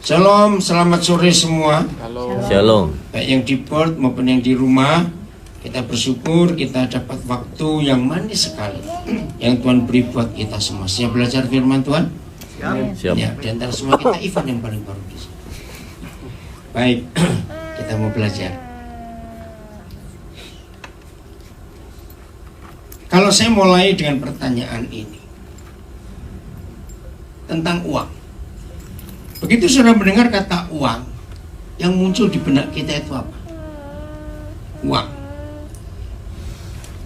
Shalom, selamat sore semua. Shalom. Baik yang di board maupun yang di rumah, kita bersyukur kita dapat waktu yang manis sekali yang Tuhan beri buat kita semua. Siap belajar firman Tuhan? Siap. Ya, di antara semua kita Ivan yang paling baru di sini. Baik, kita mau belajar. Kalau saya mulai dengan pertanyaan ini tentang uang. Begitu sudah mendengar kata uang, yang muncul di benak kita itu apa? Uang.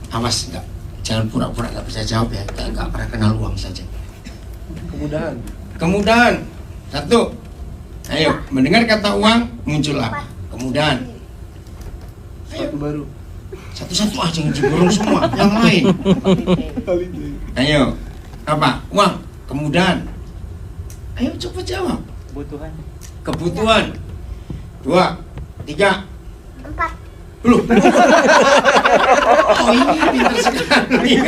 Awas enggak, jangan pura-pura enggak bisa jawab ya. Kita enggak pernah kenal uang saja. Kemudahan. Satu. Ayo, mendengar kata uang muncul apa? Kemudahan. Satu baru. Satu-satu aja yang diborong semua, yang lain. Ayo, apa? Uang, kemudahan. Ayo coba jawab. Kebutuhan. 2, 3, 4. Belum. Oh ini pintar sekali.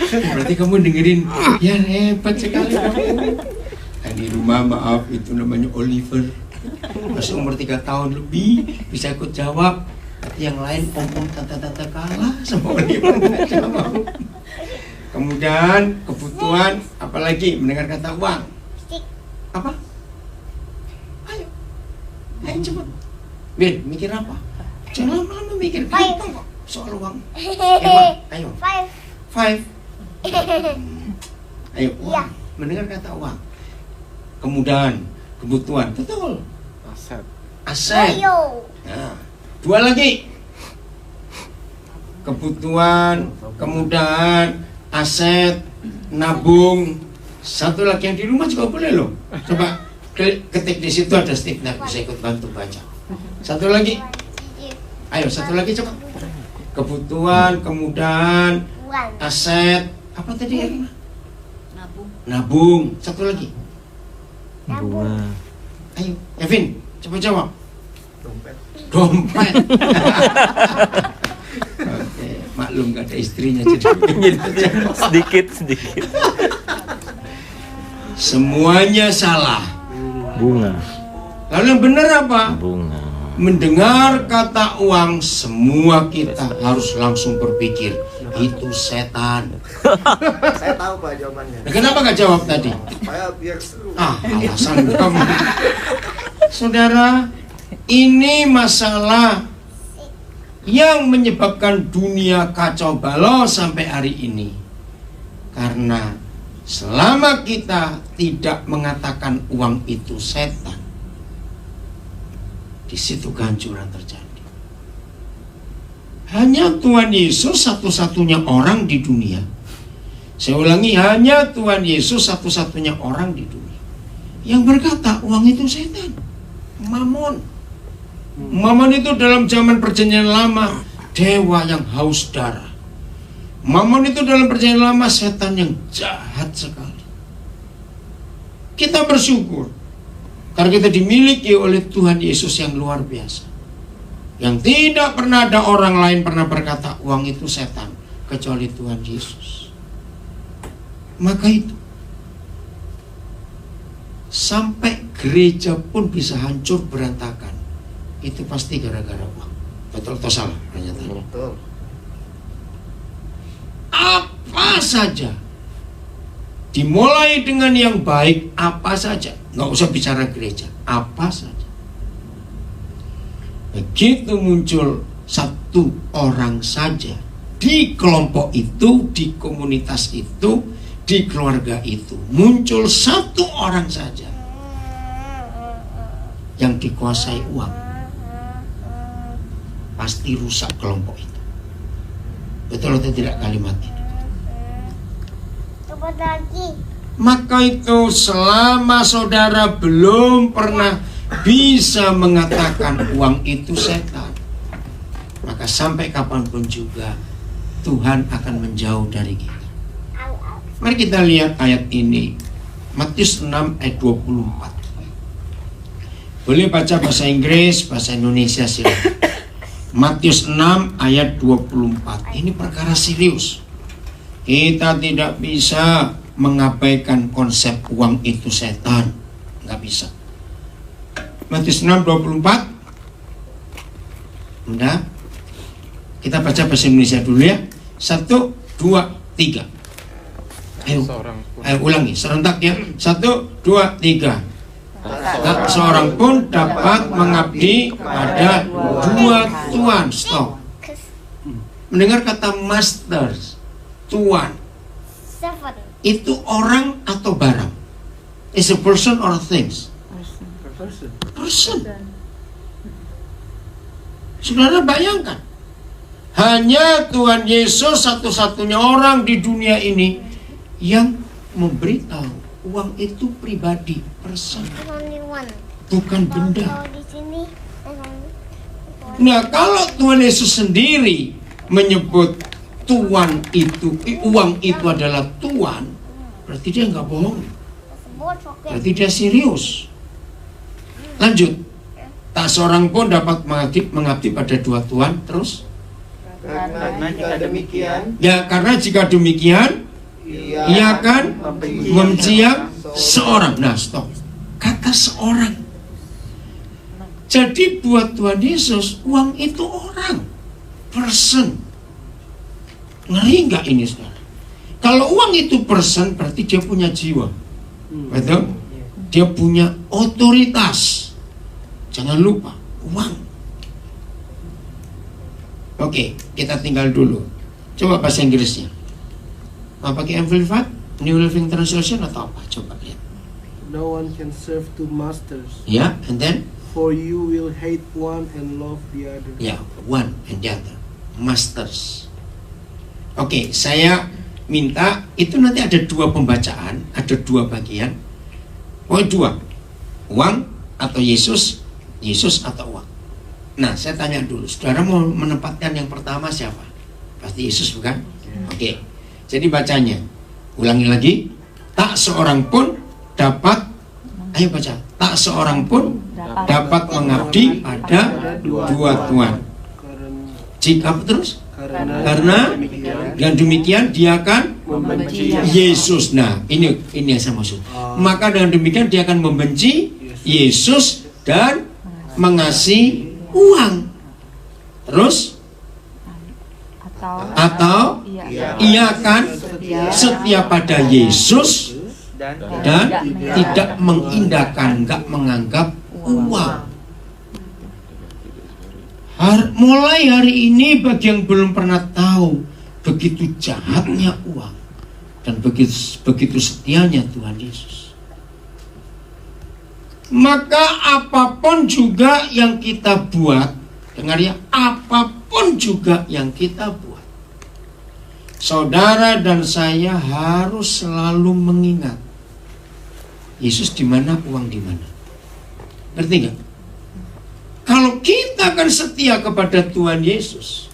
Berarti kamu dengerin. Ya hebat sekali kamu. Nah, di rumah maaf itu namanya Oliver. Masih umur 3 tahun lebih bisa ikut jawab. Tapi yang lain om-om tante-tante kalah sama Oliver nggak jawab. Kemudian kebutuhan, apalagi mendengar kata uang. Apa? Ayo cepat. Ben, mikir apa? Jangan lama-lama mikir gampang kok soal uang. Ayo. 5. Ayo, uang. Mendengar kata uang. Kemudahan, kebutuhan, betul. Aset. Nah, 2 lagi. Kebutuhan, kemudahan, aset, nabung. 1 lagi yang di rumah juga boleh loh. Coba ketik di situ ada sticknya, bisa ikut bantu baca. 1 lagi. Ayo 1 lagi coba. Kebutuhan, kemudahan, aset, apa tadi? Nabung. 1 lagi. Bunga. Ayo, Evin, coba jawab. Dompet. Oke, maklum gak ada istrinya jadi sedikit. Semuanya salah. Bunga. Lalu yang benar apa? Bunga. Mendengar kata uang, semua kita harus langsung berpikir itu setan. Saya tahu Pak jawabannya. Nah, kenapa gak jawab tadi? Supaya biar seru. Alasan kamu. Saudara, ini masalah yang menyebabkan dunia kacau balau sampai hari ini. Karena selama kita tidak mengatakan uang itu setan, di situ kehancuran terjadi. Hanya Tuhan Yesus satu-satunya orang di dunia. Saya ulangi, hanya Tuhan Yesus satu-satunya orang di dunia yang berkata uang itu setan. Mamon. Mamon itu dalam zaman perjanjian lama dewa yang haus darah. Mamon itu dalam perjanjian lama setan yang jahat sekali. Kita bersyukur karena kita dimiliki oleh Tuhan Yesus yang luar biasa, yang tidak pernah ada orang lain pernah berkata uang itu setan kecuali Tuhan Yesus. Maka itu sampai gereja pun bisa hancur berantakan, itu pasti gara-gara uang. Betul atau salah pernyataan? Betul. Apa saja, dimulai dengan yang baik, apa saja, nggak usah bicara gereja, apa saja. Begitu muncul 1 orang saja di kelompok itu, di komunitas itu, di keluarga itu, muncul 1 orang saja yang dikuasai uang, pasti rusak kelompok itu. Betul atau tidak kalimat ini? Maka itu selama saudara belum pernah bisa mengatakan uang itu setan, maka sampai kapanpun juga Tuhan akan menjauh dari kita. Mari kita lihat ayat ini, Matius 6 ayat 24. Boleh baca bahasa Inggris, bahasa Indonesia silakan. Matius 6 ayat 24. Ini perkara serius. Kita tidak bisa mengabaikan konsep uang itu setan. Nggak bisa. Matius 6:24. Udah. Kita baca bahasa Indonesia dulu ya. 1, 2, 3. Ayo ulangi serentak ya. 1, 2, 3. Tak seorang pun dapat mengabdi pada dua tuan. Stop. Mendengar kata master, tuan, itu orang atau barang? Is a person or things? Person. Saudara bayangkan, hanya Tuhan Yesus satu-satunya orang di dunia ini yang memberitahu uang itu pribadi, person, bukan benda. Nah, kalau Tuhan Yesus sendiri menyebut tuan itu, uang itu adalah tuan, berarti dia nggak bohong, berarti dia serius. Lanjut. Tak seorang pun dapat mengabdi pada dua tuan. Terus? Karena jika demikian, ya, karena jika demikian ia akan membenci seorang. Nah, stop. Kata seorang. Jadi buat Tuhan Yesus, uang itu orang, person. Ngeri nggak ini, saudara? Kalau uang itu person, berarti dia punya jiwa. Betul? Dia punya otoritas. Jangan lupa, uang. Oke, kita tinggal dulu. Coba bahasa Inggrisnya. Mau pakai Amplified, New Living Translation atau apa? Coba lihat. No one can serve two masters. Ya, and then? For you will hate one and love the other. Ya, one and the other. Masters. Oke, saya minta, itu nanti ada dua pembacaan, ada dua bagian. Oh, dua. Uang atau Yesus, Yesus atau uang. Nah, saya tanya dulu, saudara mau menempatkan yang pertama siapa? Pasti Yesus, bukan? Oke. Jadi bacanya, ulangi lagi. Tak seorang pun dapat, ayo baca. Tak seorang pun dapat mengabdi pada dua tuan. Jika terus? Karena dengan demikian dia akan membenci Yesus. Nah, ini yang saya maksud. Maka dengan demikian dia akan membenci Yesus dan mengasihi uang. Terus? Atau ia akan setia pada Yesus dan tidak mengindahkan, nggak menganggap uang. Mulai hari ini bagi yang belum pernah tahu begitu jahatnya uang dan begitu setianya Tuhan Yesus, maka apapun juga yang kita buat, dengar ya, apapun juga yang kita buat, saudara dan saya harus selalu mengingat Yesus di mana, uang di mana. Ngerti nggak? Kalau kita akan setia kepada Tuhan Yesus,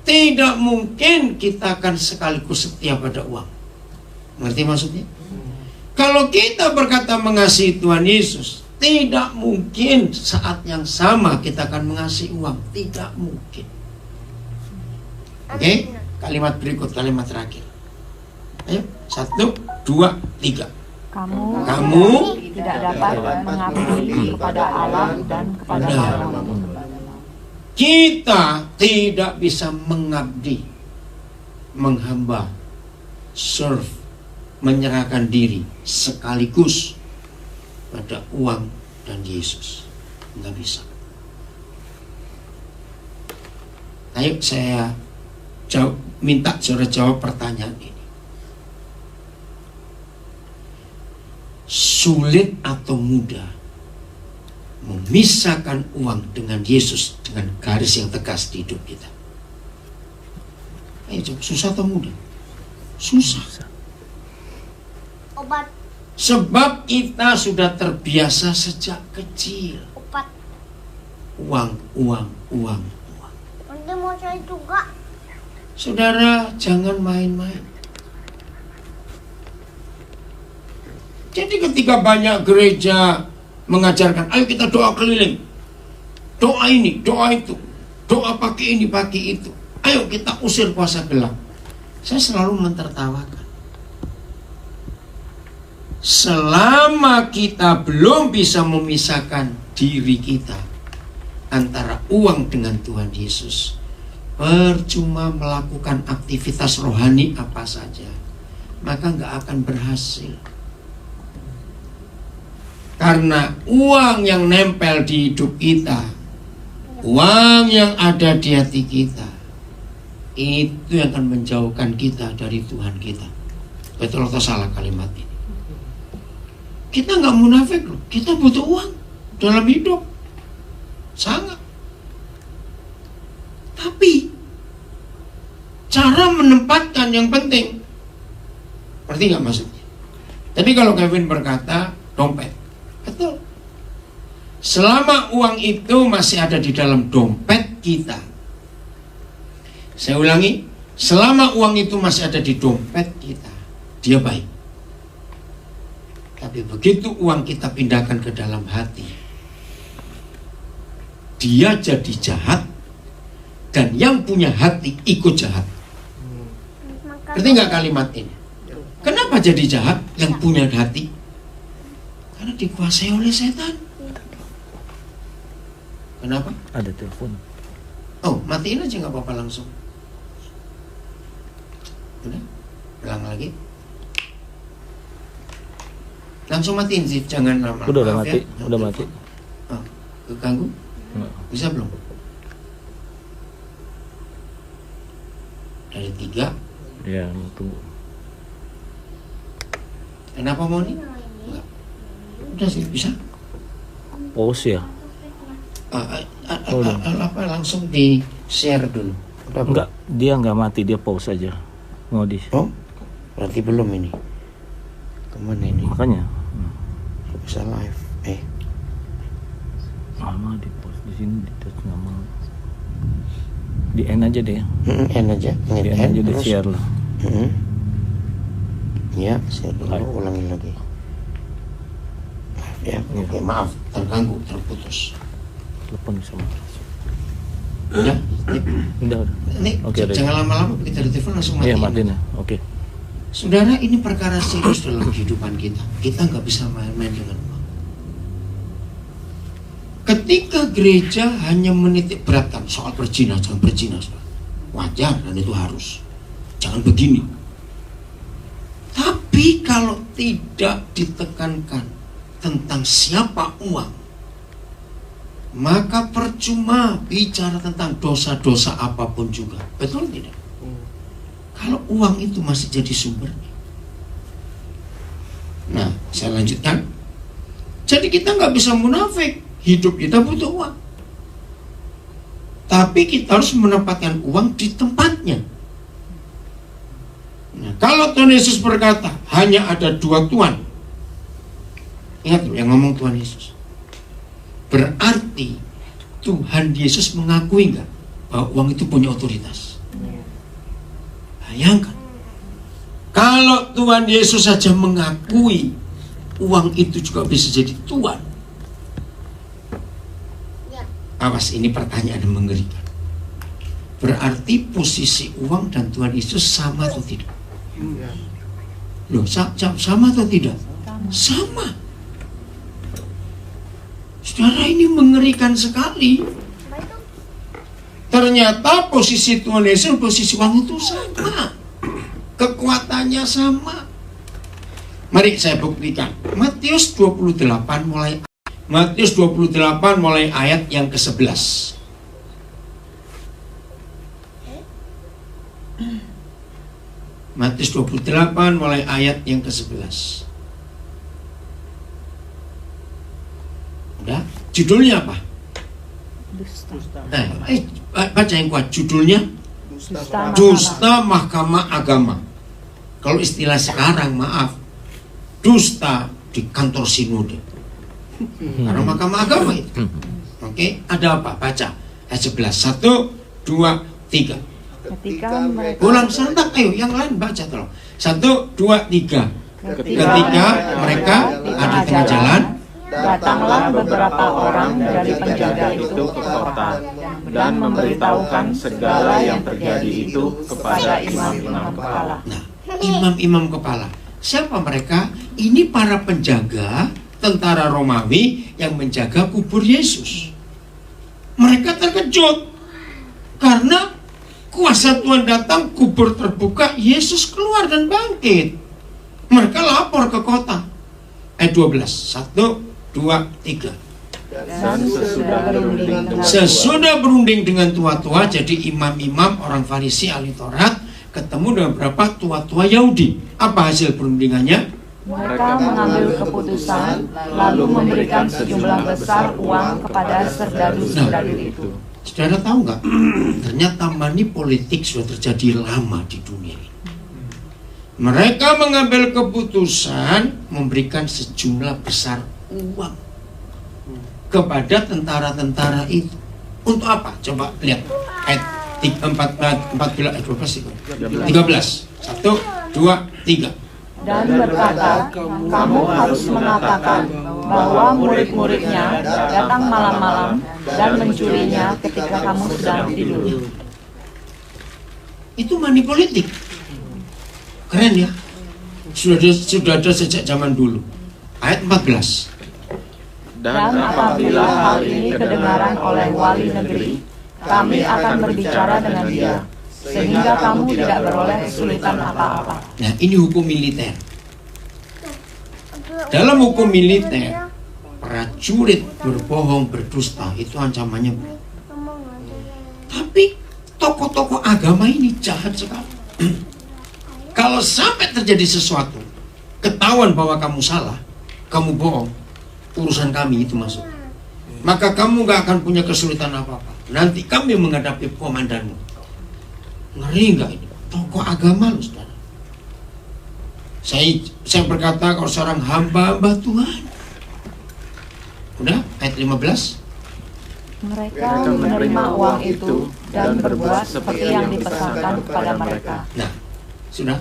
tidak mungkin kita akan sekaligus setia pada uang. Ngerti maksudnya? Kalau kita berkata mengasihi Tuhan Yesus, tidak mungkin saat yang sama kita akan mengasihi uang. Tidak mungkin. Oke? Kalimat berikut, kalimat terakhir. Ayo, 1, 2, 3. Kamu tidak dapat mengabdi kepada Allah dan kepada mammon. Kita tidak bisa mengabdi, menghamba, serve, menyerahkan diri sekaligus pada uang dan Yesus. Nggak bisa. Ayo saya minta saudara jawab pertanyaan ini. Sulit atau mudah memisahkan uang dengan Yesus dengan garis yang tegas di hidup kita? Ayo coba, susah atau mudah? Susah. Obat. Sebab kita sudah terbiasa sejak kecil. Obat. Uang. Nanti mau cari juga. Saudara, jangan main-main. Jadi ketika banyak gereja mengajarkan, ayo kita doa keliling, doa ini, doa itu, doa pakai ini, pakai itu, ayo kita usir kuasa gelap. Saya selalu mentertawakan. selama kita belum bisa memisahkan diri kita antara uang dengan Tuhan Yesus, percuma melakukan aktivitas rohani apa saja, maka nggak akan berhasil. Karena uang yang nempel di hidup kita, uang yang ada di hati kita, itu yang akan menjauhkan kita dari Tuhan kita. Betul atau salah kalimat ini? Kita nggak munafik loh, kita butuh uang dalam hidup, sangat. Tapi cara menempatkan yang penting. Ngerti nggak maksudnya? Tapi kalau Kevin berkata dompet, betul. Selama uang itu masih ada di dalam dompet kita, saya ulangi, selama uang itu masih ada di dompet kita, dia baik. Tapi begitu uang kita pindahkan ke dalam hati, dia jadi jahat, dan yang punya hati ikut jahat. Ngerti nggak kalimat ini? Kenapa jadi jahat yang punya hati? Karena dikuasai oleh setan. Kenapa? Ada telepon. Oh, matiin aja nggak apa-apa langsung. Udah, ulang lagi. Langsung matiin sih, jangan lama. Udah mati, ya. udah mati. Oh, keganggu? Bisa belum? Dari 3. Ya, tunggu. Kenapa mau nih? Enggak. Udah sih, bisa. Pause ya? Apa langsung di share dulu? Udah Enggak, dia nggak mati, dia pause aja. Mau di. Oh, berarti belum ini. Kemana ini? Makanya. Bisa live. Lama di pause di sini, di touch nggak mau. Di end aja deh. End aja. Di end aja, di share lah. Ya, share dulu. Ulangin lagi. Ya, oke, maaf, terganggu, terputus. Telepon bisa mati. Udah? Udah. Ini Oke, jangan lama-lama begitu ada telepon langsung matiin. Iya, matiin ya. Oke. Saudara, ini perkara serius dalam kehidupan kita. Kita nggak bisa main-main dengan uang. Ketika gereja hanya menitik beratkan soal berzina, jangan berzina, wajar dan itu harus. Jangan begini. Tapi kalau tidak ditekankan tentang siapa uang, maka percuma bicara tentang dosa-dosa apapun juga. Betul tidak? Kalau uang itu masih jadi sumbernya. Nah, saya lanjutkan. Jadi kita nggak bisa munafik. Hidup kita butuh uang. Tapi kita harus menempatkan uang di tempatnya. Nah, kalau Tuhan Yesus berkata hanya ada 2 Tuhan, ingat yang ngomong Tuhan Yesus. Berarti Tuhan Yesus mengakui nggak bahwa uang itu punya otoritas? Bayangkan, kalau Tuhan Yesus saja mengakui uang itu juga bisa jadi Tuhan. Awas, ini pertanyaan yang mengerikan. Berarti posisi uang dan Tuhan Yesus sama atau tidak? Loh, sama atau tidak? Sama. Saudara, ini mengerikan sekali. Ternyata posisi Tuhan Yesus, posisi uang itu sama. Kekuatannya sama. Mari saya buktikan. Matius 28 mulai ayat yang ke-11. Matius 28 mulai ayat yang ke-11. Udah? Judulnya apa? Baca yang kuat. Judulnya Dusta Mahkamah Agama. Kalau istilah sekarang, maaf, dusta di kantor sinode. Karena mahkamah agama itu. Oke, ada apa? Baca ayat 11. 1, 2, 3. Ulang serentak, ayo yang lain baca tolong. 1, 2, 3. Ketika mereka ada di tengah jalan, datanglah beberapa orang dari penjaga itu ke kota dan memberitahukan segala yang terjadi itu kepada imam-imam kepala. Nah, imam-imam kepala. Siapa mereka? Ini para penjaga tentara Romawi yang menjaga kubur Yesus. Mereka terkejut karena kuasa Tuhan datang, kubur terbuka, Yesus keluar dan bangkit. Mereka lapor ke kota. Ayat 12, 1, 2, 3. Dan Sesudah berunding dengan tua-tua, jadi imam-imam, orang Farisi, ahli Taurat, ketemu dengan beberapa tua-tua Yahudi. Apa hasil perundingannya? mereka mengambil keputusan, lalu memberikan sejumlah besar uang kepada serdadu-serdadu itu. Saudara tahu nggak? Ternyata money politik sudah terjadi lama di dunia ini. Mereka mengambil keputusan memberikan sejumlah besar uang kepada tentara-tentara itu. Untuk apa? Coba lihat ayat 13, 1, 2, 3. Dan berkata, kamu harus mengatakan bahwa murid-muridnya datang malam-malam dan mencurinya ketika kamu sedang tidur. Itu money politik. Keren ya. Sudah ada sejak zaman dulu. Ayat 14. Dan apabila hal ini kedengaran oleh wali negeri, kami akan berbicara dengan dia, sehingga kamu tidak beroleh kesulitan apa-apa. Nah, ini hukum militer. Dalam hukum militer, prajurit berbohong, berdusta, itu ancamannya berat. Tapi tokoh-tokoh agama ini jahat sekali. Kalau sampai terjadi sesuatu, ketahuan bahwa kamu salah, kamu bohong, urusan kami itu masuk. Maka kamu gak akan punya kesulitan apa-apa. Nanti kami menghadapi komandanmu. Ngeri nggak ini? Tokoh agama loh, saudara. Saya berkata kalau seorang hamba Tuhan. Udah, ayat 15. Mereka menerima uang itu dan berbuat seperti yang dipesankan kepada mereka. Nah, sudah.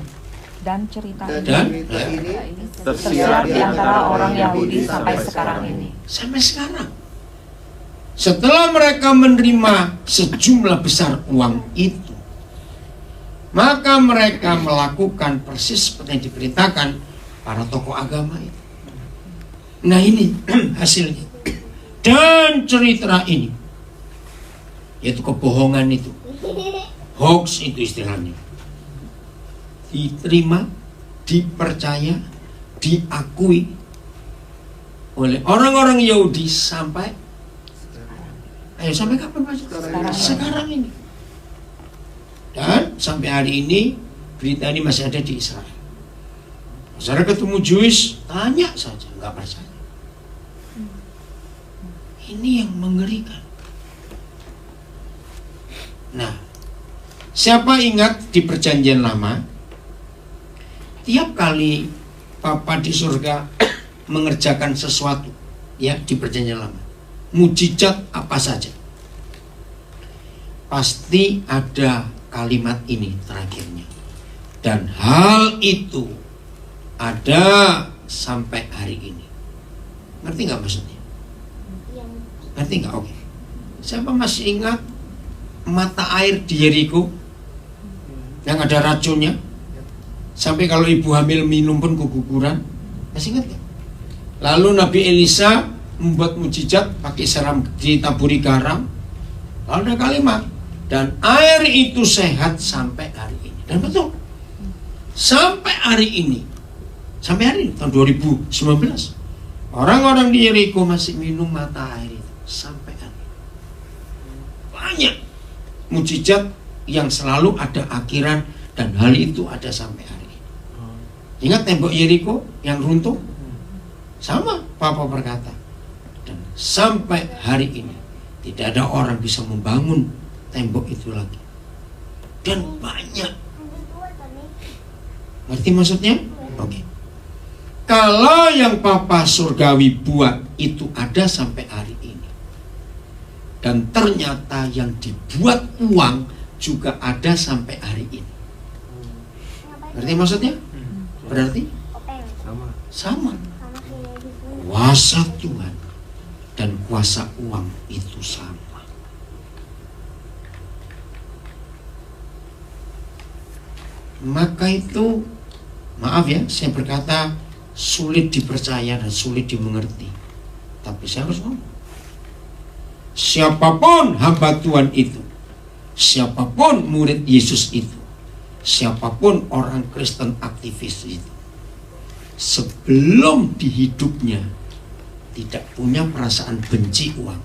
Dan cerita Dan ini tersiar di antara orang Yahudi sampai sekarang ini. Sampai sekarang. Setelah mereka menerima sejumlah besar uang itu, maka mereka melakukan persis seperti yang diberitakan para tokoh agama itu. Nah ini hasilnya. Dan cerita ini, yaitu kebohongan itu, hoax itu istilahnya, diterima, dipercaya, diakui oleh orang-orang Yahudi sampai kapan Pak? Sekarang ini. Dan sampai hari ini berita ini masih ada di Israel. Saudara ketemu Jewish, tanya saja, nggak percaya. Ini yang mengerikan. Nah, siapa ingat di Perjanjian Lama, tiap kali Bapa di surga mengerjakan sesuatu, ya, di Perjanjian Lama, mujizat apa saja, pasti ada kalimat ini terakhirnya. Dan hal itu ada sampai hari ini. Ngerti nggak maksudnya? Ngerti nggak? Oke. Siapa masih ingat mata air di Yeriko yang ada racunnya? Sampai kalau ibu hamil minum pun keguguran. Masih ingat nggak? Lalu Nabi Elisa membuat mujizat pakai seram, ditaburi garam. Lalu ada kalimat, dan air itu sehat sampai hari ini. Dan betul, sampai hari ini, tahun 2019, orang-orang di Yeriko masih minum mata air itu sampai hari ini. Banyak mujizat yang selalu ada akhiran, dan hal itu ada sampai hari ini. Ingat tembok Yeriko yang runtuh? Sama Papa berkata, dan sampai hari ini tidak ada orang bisa membangun tembok itu lagi. Dan banyak. Ngerti maksudnya? Oke. Kalau yang Papa surgawi buat itu ada sampai hari ini, dan ternyata yang dibuat uang juga ada sampai hari ini. Ngerti maksudnya? Berarti sama. Kuasa Tuhan dan kuasa uang itu sama. Maka itu, maaf ya, saya berkata sulit dipercaya dan sulit dimengerti. Tapi saya harus ngomong. Siapapun hamba Tuhan itu, siapapun murid Yesus itu, siapapun orang Kristen aktivis itu, sebelum di hidupnya tidak punya perasaan benci uang,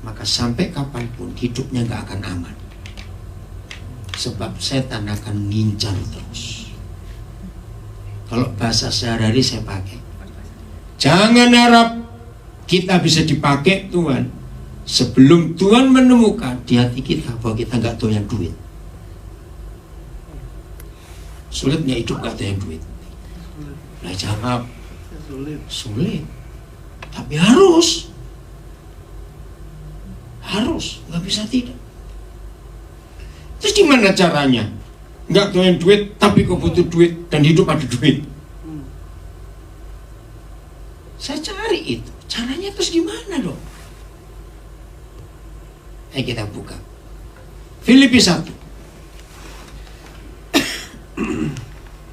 maka sampai kapanpun hidupnya gak akan aman. Sebab setan akan ngincar terus. Kalau bahasa sehari-hari saya pakai, jangan harap kita bisa dipakai Tuhan sebelum Tuhan menemukan di hati kita bahwa kita gak doyan duit. Sulitnya hidup gak doyan duit. Nah jawab, sulit. Tapi harus, nggak bisa tidak. Terus gimana caranya? Nggak doyan duit, tapi kok butuh duit dan hidup ada duit. Saya cari itu, caranya terus gimana dong? Ayo kita buka Filipi 1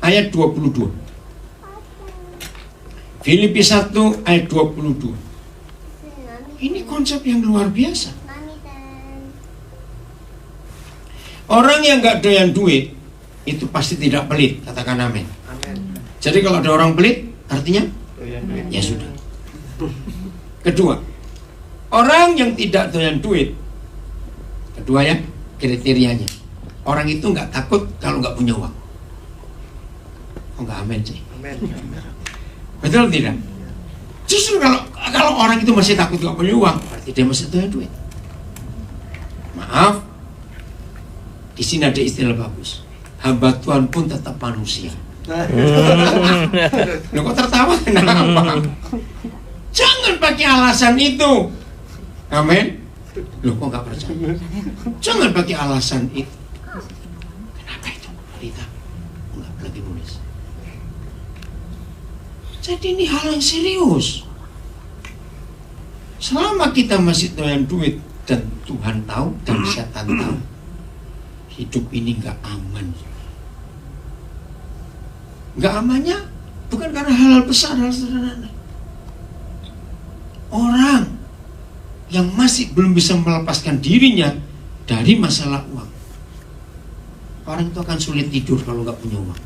ayat 22. Filipi 1 ayat 22. Ini konsep yang luar biasa. Orang yang gak doyan duit itu pasti tidak pelit, katakan amin. Jadi kalau ada orang pelit, artinya ya sudah. Kedua, orang yang tidak doyan duit, kedua ya kriterianya, orang itu gak takut kalau gak punya uang. Oh gak amin sih. Betul tidak? Justru kalau orang itu masih takut gak punya uang, berarti dia masih doyan duit. Maaf, di sini ada istilah bagus. Hamba Tuhan pun tetap manusia. Loh kok tertawa? Kenapa? Jangan pakai alasan itu. Amin. Loh kok gak percaya? Jangan pakai alasan itu. Kenapa itu? Rita enggak lagi nulis. Jadi ini hal yang serius. Selama kita masih doyan duit dan Tuhan tahu dan setan tahu, hidup ini gak aman. Gak amannya bukan karena hal-hal besar, hal sederhana. Orang yang masih belum bisa melepaskan dirinya dari masalah uang, orang itu akan sulit tidur kalau gak punya uang.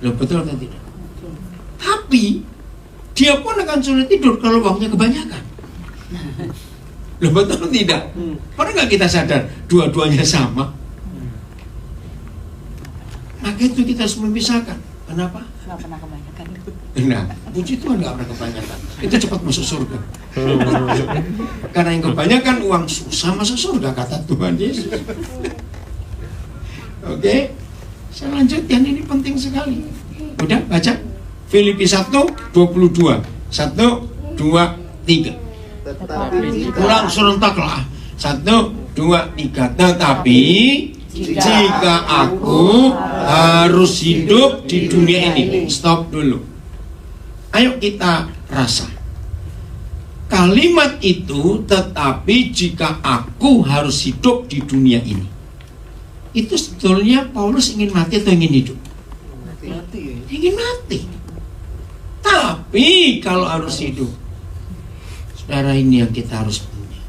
Loh betul atau tidak? Tapi dia pun akan sulit tidur kalau uangnya kebanyakan. Loh betul atau tidak? Pernah gak kita sadar dua-duanya sama? Maka itu kita harus memisahkan. Kenapa? Nggak pernah kebanyakan. Nah, puji Tuhan gak pernah kebanyakan. Itu cepat masuk surga. Karena yang kebanyakan uang susah masuk surga, kata Tuhan Yesus. Oke, saya lanjutkan, ini penting sekali. Udah baca Filipi 1, 22. 1, 2, 3. Ulang serentaklah. 1, 2, 3. Tetapi jika aku harus hidup di dunia ini. Stop dulu. Ayo kita rasa kalimat itu, tetapi jika aku harus hidup di dunia ini. Itu sebetulnya Paulus ingin mati atau ingin hidup? Ingin mati. Tapi kalau harus hidup, saudara, ini yang kita harus punya.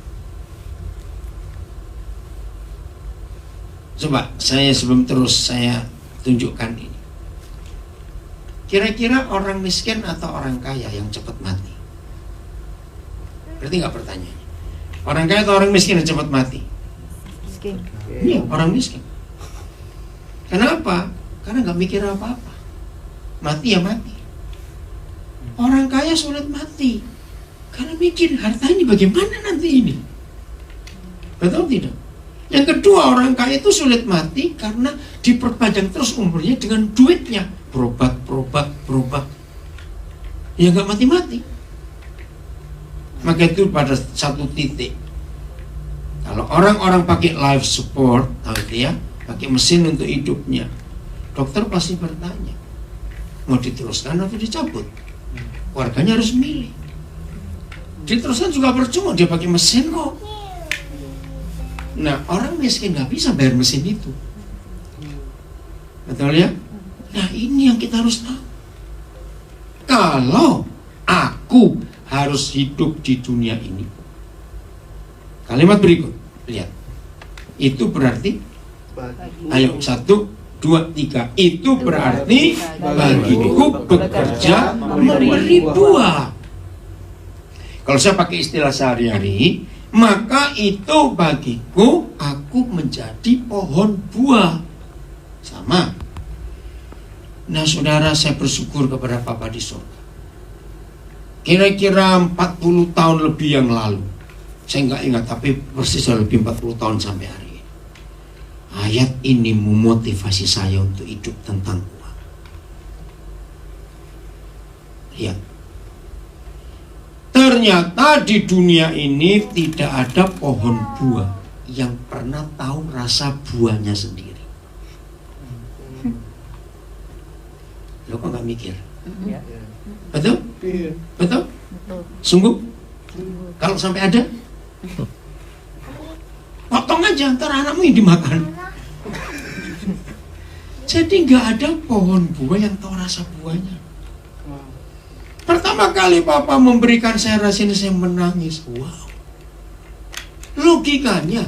Coba sebelum terus saya tunjukkan ini. Kira-kira orang miskin atau orang kaya yang cepat mati? Berarti nggak pertanyaannya. Orang kaya atau orang miskin yang cepat mati? Miskin. Iya, orang miskin. Kenapa? Karena nggak mikir apa-apa. Mati ya mati. Orang kaya sulit mati karena mikir harta ini bagaimana nanti ini. Betul tidak? Yang kedua, orang kaya itu sulit mati karena diperpanjang terus umurnya dengan duitnya. Berobat. Ya nggak mati-mati. Maka itu pada satu titik, kalau orang-orang pakai life support, tahu itu ya, pakai mesin untuk hidupnya, dokter pasti bertanya, mau diteruskan atau dicabut? Warganya harus milih. Diteruskan juga percuma, dia pakai mesin kok. Nah, orang miskin nggak bisa bayar mesin itu. Betul ya? Nah, ini yang kita harus tahu. kalau aku harus hidup di dunia ini. Kalimat berikut, lihat. Itu berarti, ayo 1, 2, 3. Itu berarti bagiku bekerja memberi buah. Kalau saya pakai istilah sehari-hari, maka itu bagiku, aku menjadi pohon buah. Sama. Nah saudara, saya bersyukur kepada Bapa di surga. Kira-kira 40 tahun lebih yang lalu, saya nggak ingat, tapi persis lebih 40 tahun sampai hari ini, ayat ini memotivasi saya untuk hidup tentang uang. Lihat, ternyata di dunia ini tidak ada pohon buah yang pernah tahu rasa buahnya sendiri. Lo kok nggak mikir? Betul? Betul? Sungguh? Kalau sampai ada, potong aja, ntar anakmu yang dimakan. Jadi nggak ada pohon buah yang tahu rasa buahnya. Pertama kali Papa memberikan saya rasa ini, saya menangis. Wow. Logikanya,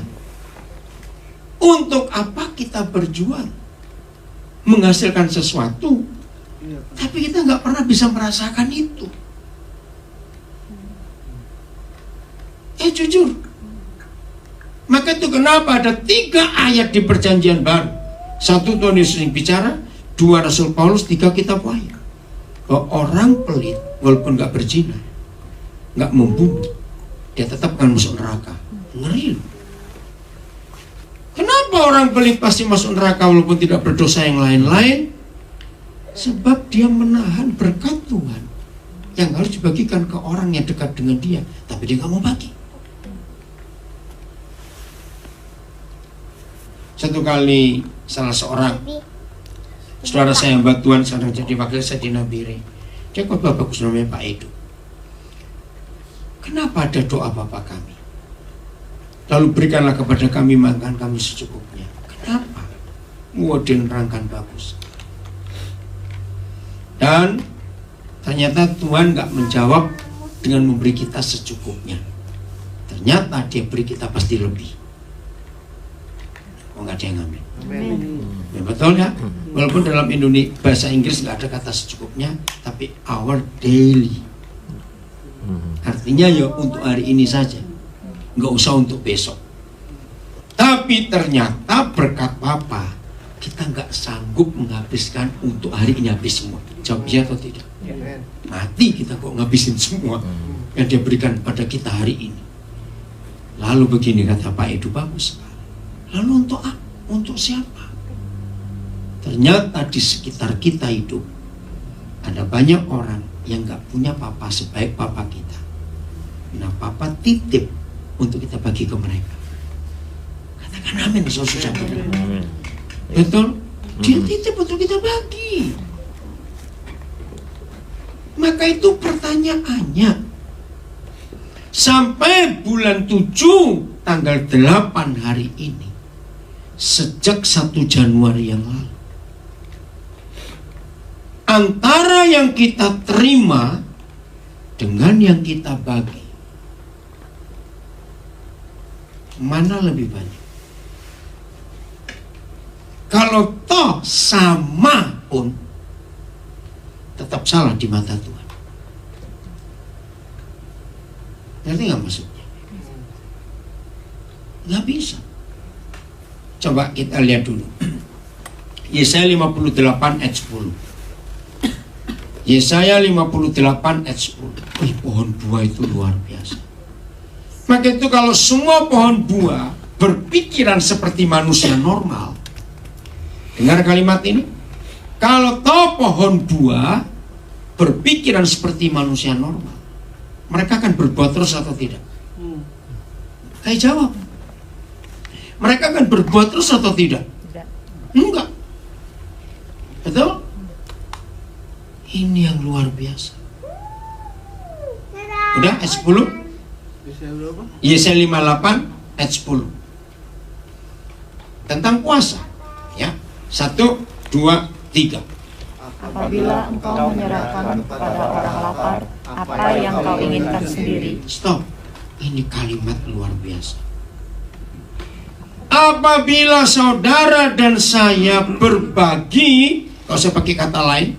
untuk apa kita berjuang menghasilkan sesuatu, tapi kita nggak pernah bisa merasakan itu. Jujur. Maka itu kenapa ada 3 ayat di Perjanjian Baru. 1, Tuhan Yesus yang bicara. 2, Rasul Paulus. 3, kitab Wahyu. Bahwa orang pelit, walaupun nggak berzina, nggak membunuh, dia tetap akan masuk neraka. Ngeri loh. Kenapa orang pelit pasti masuk neraka walaupun tidak berdosa yang lain-lain? Sebab dia menahan berkat Tuhan yang harus dibagikan ke orang yang dekat dengan dia, tapi dia nggak mau bagi. Satu kali salah seorang saudara saya yang Tuhan sedang jadi wakil saya di Nabire, dia khotbah bagus, namanya Pak Edo. Kenapa ada doa Bapa kami? Lalu berikanlah kepada kami makan kami secukupnya. Kenapa? Model rangkan bagus. Dan ternyata Tuhan gak menjawab dengan memberi kita secukupnya. Ternyata dia beri kita pasti lebih. Oh, gak ada yang ngambil. Ya, betul ya? Walaupun dalam Indonesia bahasa Inggris gak ada kata secukupnya, tapi our daily. Artinya ya untuk hari ini saja, gak usah untuk besok. Tapi ternyata berkat Bapa, kita nggak sanggup menghabiskan untuk hari ini habis semua. Jawab ya atau tidak? Mati kita kok ngabisin semua yang dia berikan pada kita hari ini. Lalu begini kata Pak Edu, bagus. Lalu untuk apa? Untuk siapa? Ternyata di sekitar kita hidup ada banyak orang yang nggak punya Papa sebaik Papa kita. Nah Papa titip untuk kita bagi ke mereka. Katakan amin, saudara. Betul? Dia titip untuk kita bagi. Maka itu pertanyaannya, sampai bulan 7 tanggal 8 hari ini, sejak 1 Januari yang lalu, antara yang kita terima dengan yang kita bagi, mana lebih banyak? Kalau toh sama pun tetap salah di mata Tuhan. Ngerti nggak maksudnya? Nggak bisa. Coba kita lihat dulu. Yesaya 58 ayat 10. Yesaya 58 ayat 10. Wih, pohon buah itu luar biasa. Maka itu kalau semua pohon buah berpikiran seperti manusia normal, dengar kalimat ini. Kalau toh pohon buah berpikiran seperti manusia normal, mereka akan berbuat terus atau tidak? Saya jawab. Mereka akan berbuat terus atau tidak? Enggak. Betul? Ini yang luar biasa. Udah ayat 10? Yesaya 58 ayat 10. Tentang puasa. Ya. 1, 2, 3. Apabila engkau menyerahkan kepada orang lapar apa yang kau inginkan sendiri. Stop. Ini kalimat luar biasa. Apabila saudara dan saya berbagi, kalau saya pakai kata lain,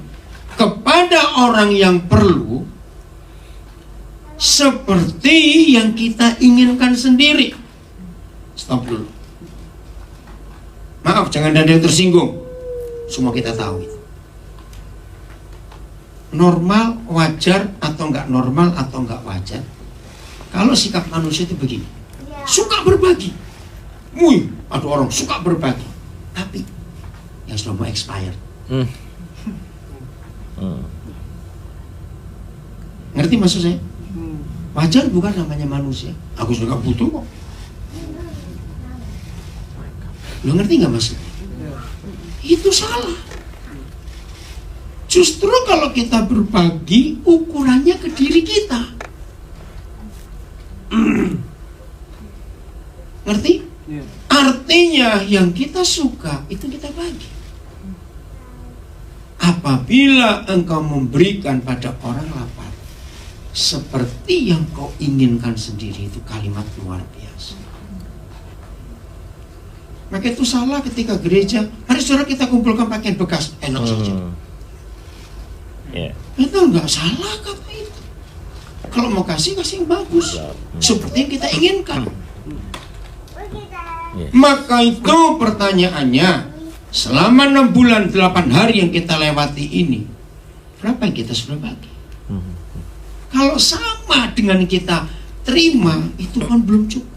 kepada orang yang perlu, seperti yang kita inginkan sendiri. Stop dulu. Maaf, jangan ada yang tersinggung. Semua kita tahu itu. Normal, wajar, atau enggak normal, atau enggak wajar. Kalau sikap manusia itu begini, suka berbagi. Ada orang suka berbagi, tapi yang sudah mau expired. Ngerti maksud saya? Wajar bukan namanya manusia. Aku sudah gak butuh kok. Lo ngerti gak maksudnya? Itu salah. Justru kalau kita berbagi, ukurannya ke diri kita. Ngerti? Artinya yang kita suka itu kita bagi. Apabila engkau memberikan pada orang lapar seperti yang kau inginkan sendiri, itu kalimat luar biasa. Maka itu salah ketika gereja, mari saudara kita kumpulkan pakaian bekas, enak saja. Itu enggak salah kata itu. Kalau mau kasih yang bagus, seperti yang kita inginkan. Maka itu pertanyaannya, selama 6 bulan 8 hari yang kita lewati ini, berapa yang kita sudah bagi? Kalau sama dengan kita terima, itu kan belum cukup.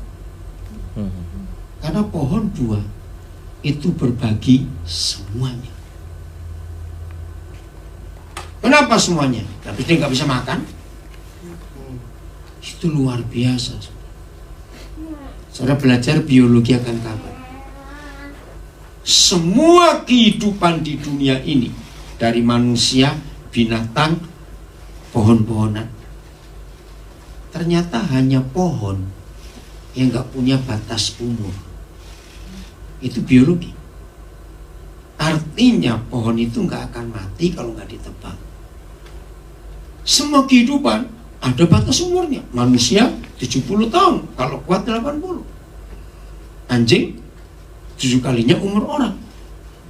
Karena pohon buah itu berbagi semuanya. Kenapa semuanya? Tapi dia nggak bisa makan. Itu luar biasa. Saudara belajar biologi akan kabar. Semua kehidupan di dunia ini, dari manusia, binatang, pohon-pohonan, ternyata hanya pohon yang gak punya batas umur. Itu biologi. Artinya pohon itu gak akan mati kalau gak ditebang. Semua kehidupan ada batas umurnya. Manusia 70 tahun, kalau kuat 80. Anjing 7 kalinya umur orang.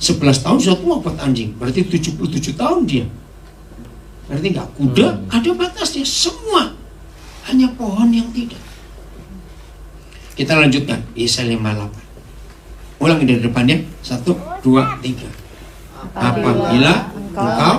11 tahun sudah tua buat anjing, berarti 77 tahun dia. Berarti enggak? Kuda ada batasnya. Semua, hanya pohon yang tidak. Kita lanjutkan Yesaya 58. Ulangi dari depannya. 1, 2, 3. Apabila engkau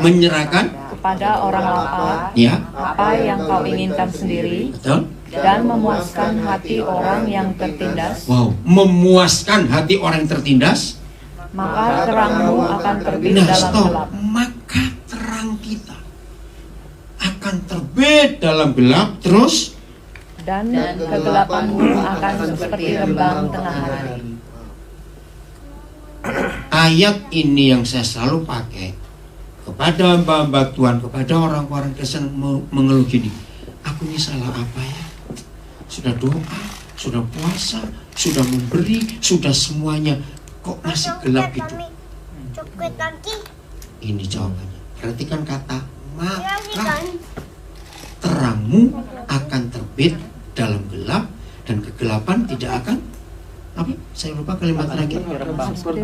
menyerahkan kepada orang lapar ya, apa yang kau inginkan sendiri, betul, dan memuaskan hati orang yang tertindas. Wow, memuaskan hati orang yang tertindas, maka terangmu akan terbit dalam gelap. Maka terang kita akan terbit dalam gelap, terus dan kegelapanmu akan seperti rembang tengah hari. Ayat ini yang saya selalu pakai kepada hamba-hamba Tuhan, kepada orang-orang Kristen mengeluh gini, aku ini salah apa ya? Sudah doa, sudah puasa, sudah memberi, sudah semuanya, kok masih gelap gitu? Ini jawabannya. Perhatikan kata maka terangmu akan terbit dalam gelap dan kegelapan tidak akan apa? Saya lupa kalimat terakhir.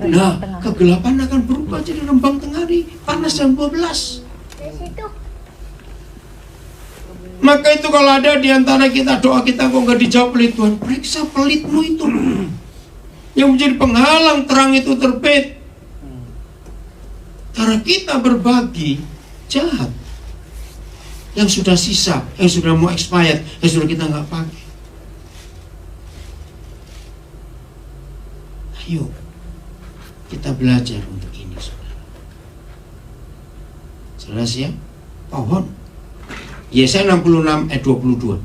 Nah, kegelapan akan berubah jadi rembang tengah hari, panas jam 12. Maka itu kalau ada di antara kita doa kita kok nggak dijawab oleh Tuhan, periksa pelitmu itu yang menjadi penghalang terang itu terbit. Cara kita berbagi jahat, yang sudah sisa, yang sudah mau expired, yang sudah kita nggak pakai. Ayo kita belajar untuk ini, saudara. Jelas ya? Pohon. Yesaya 66 ayat 22.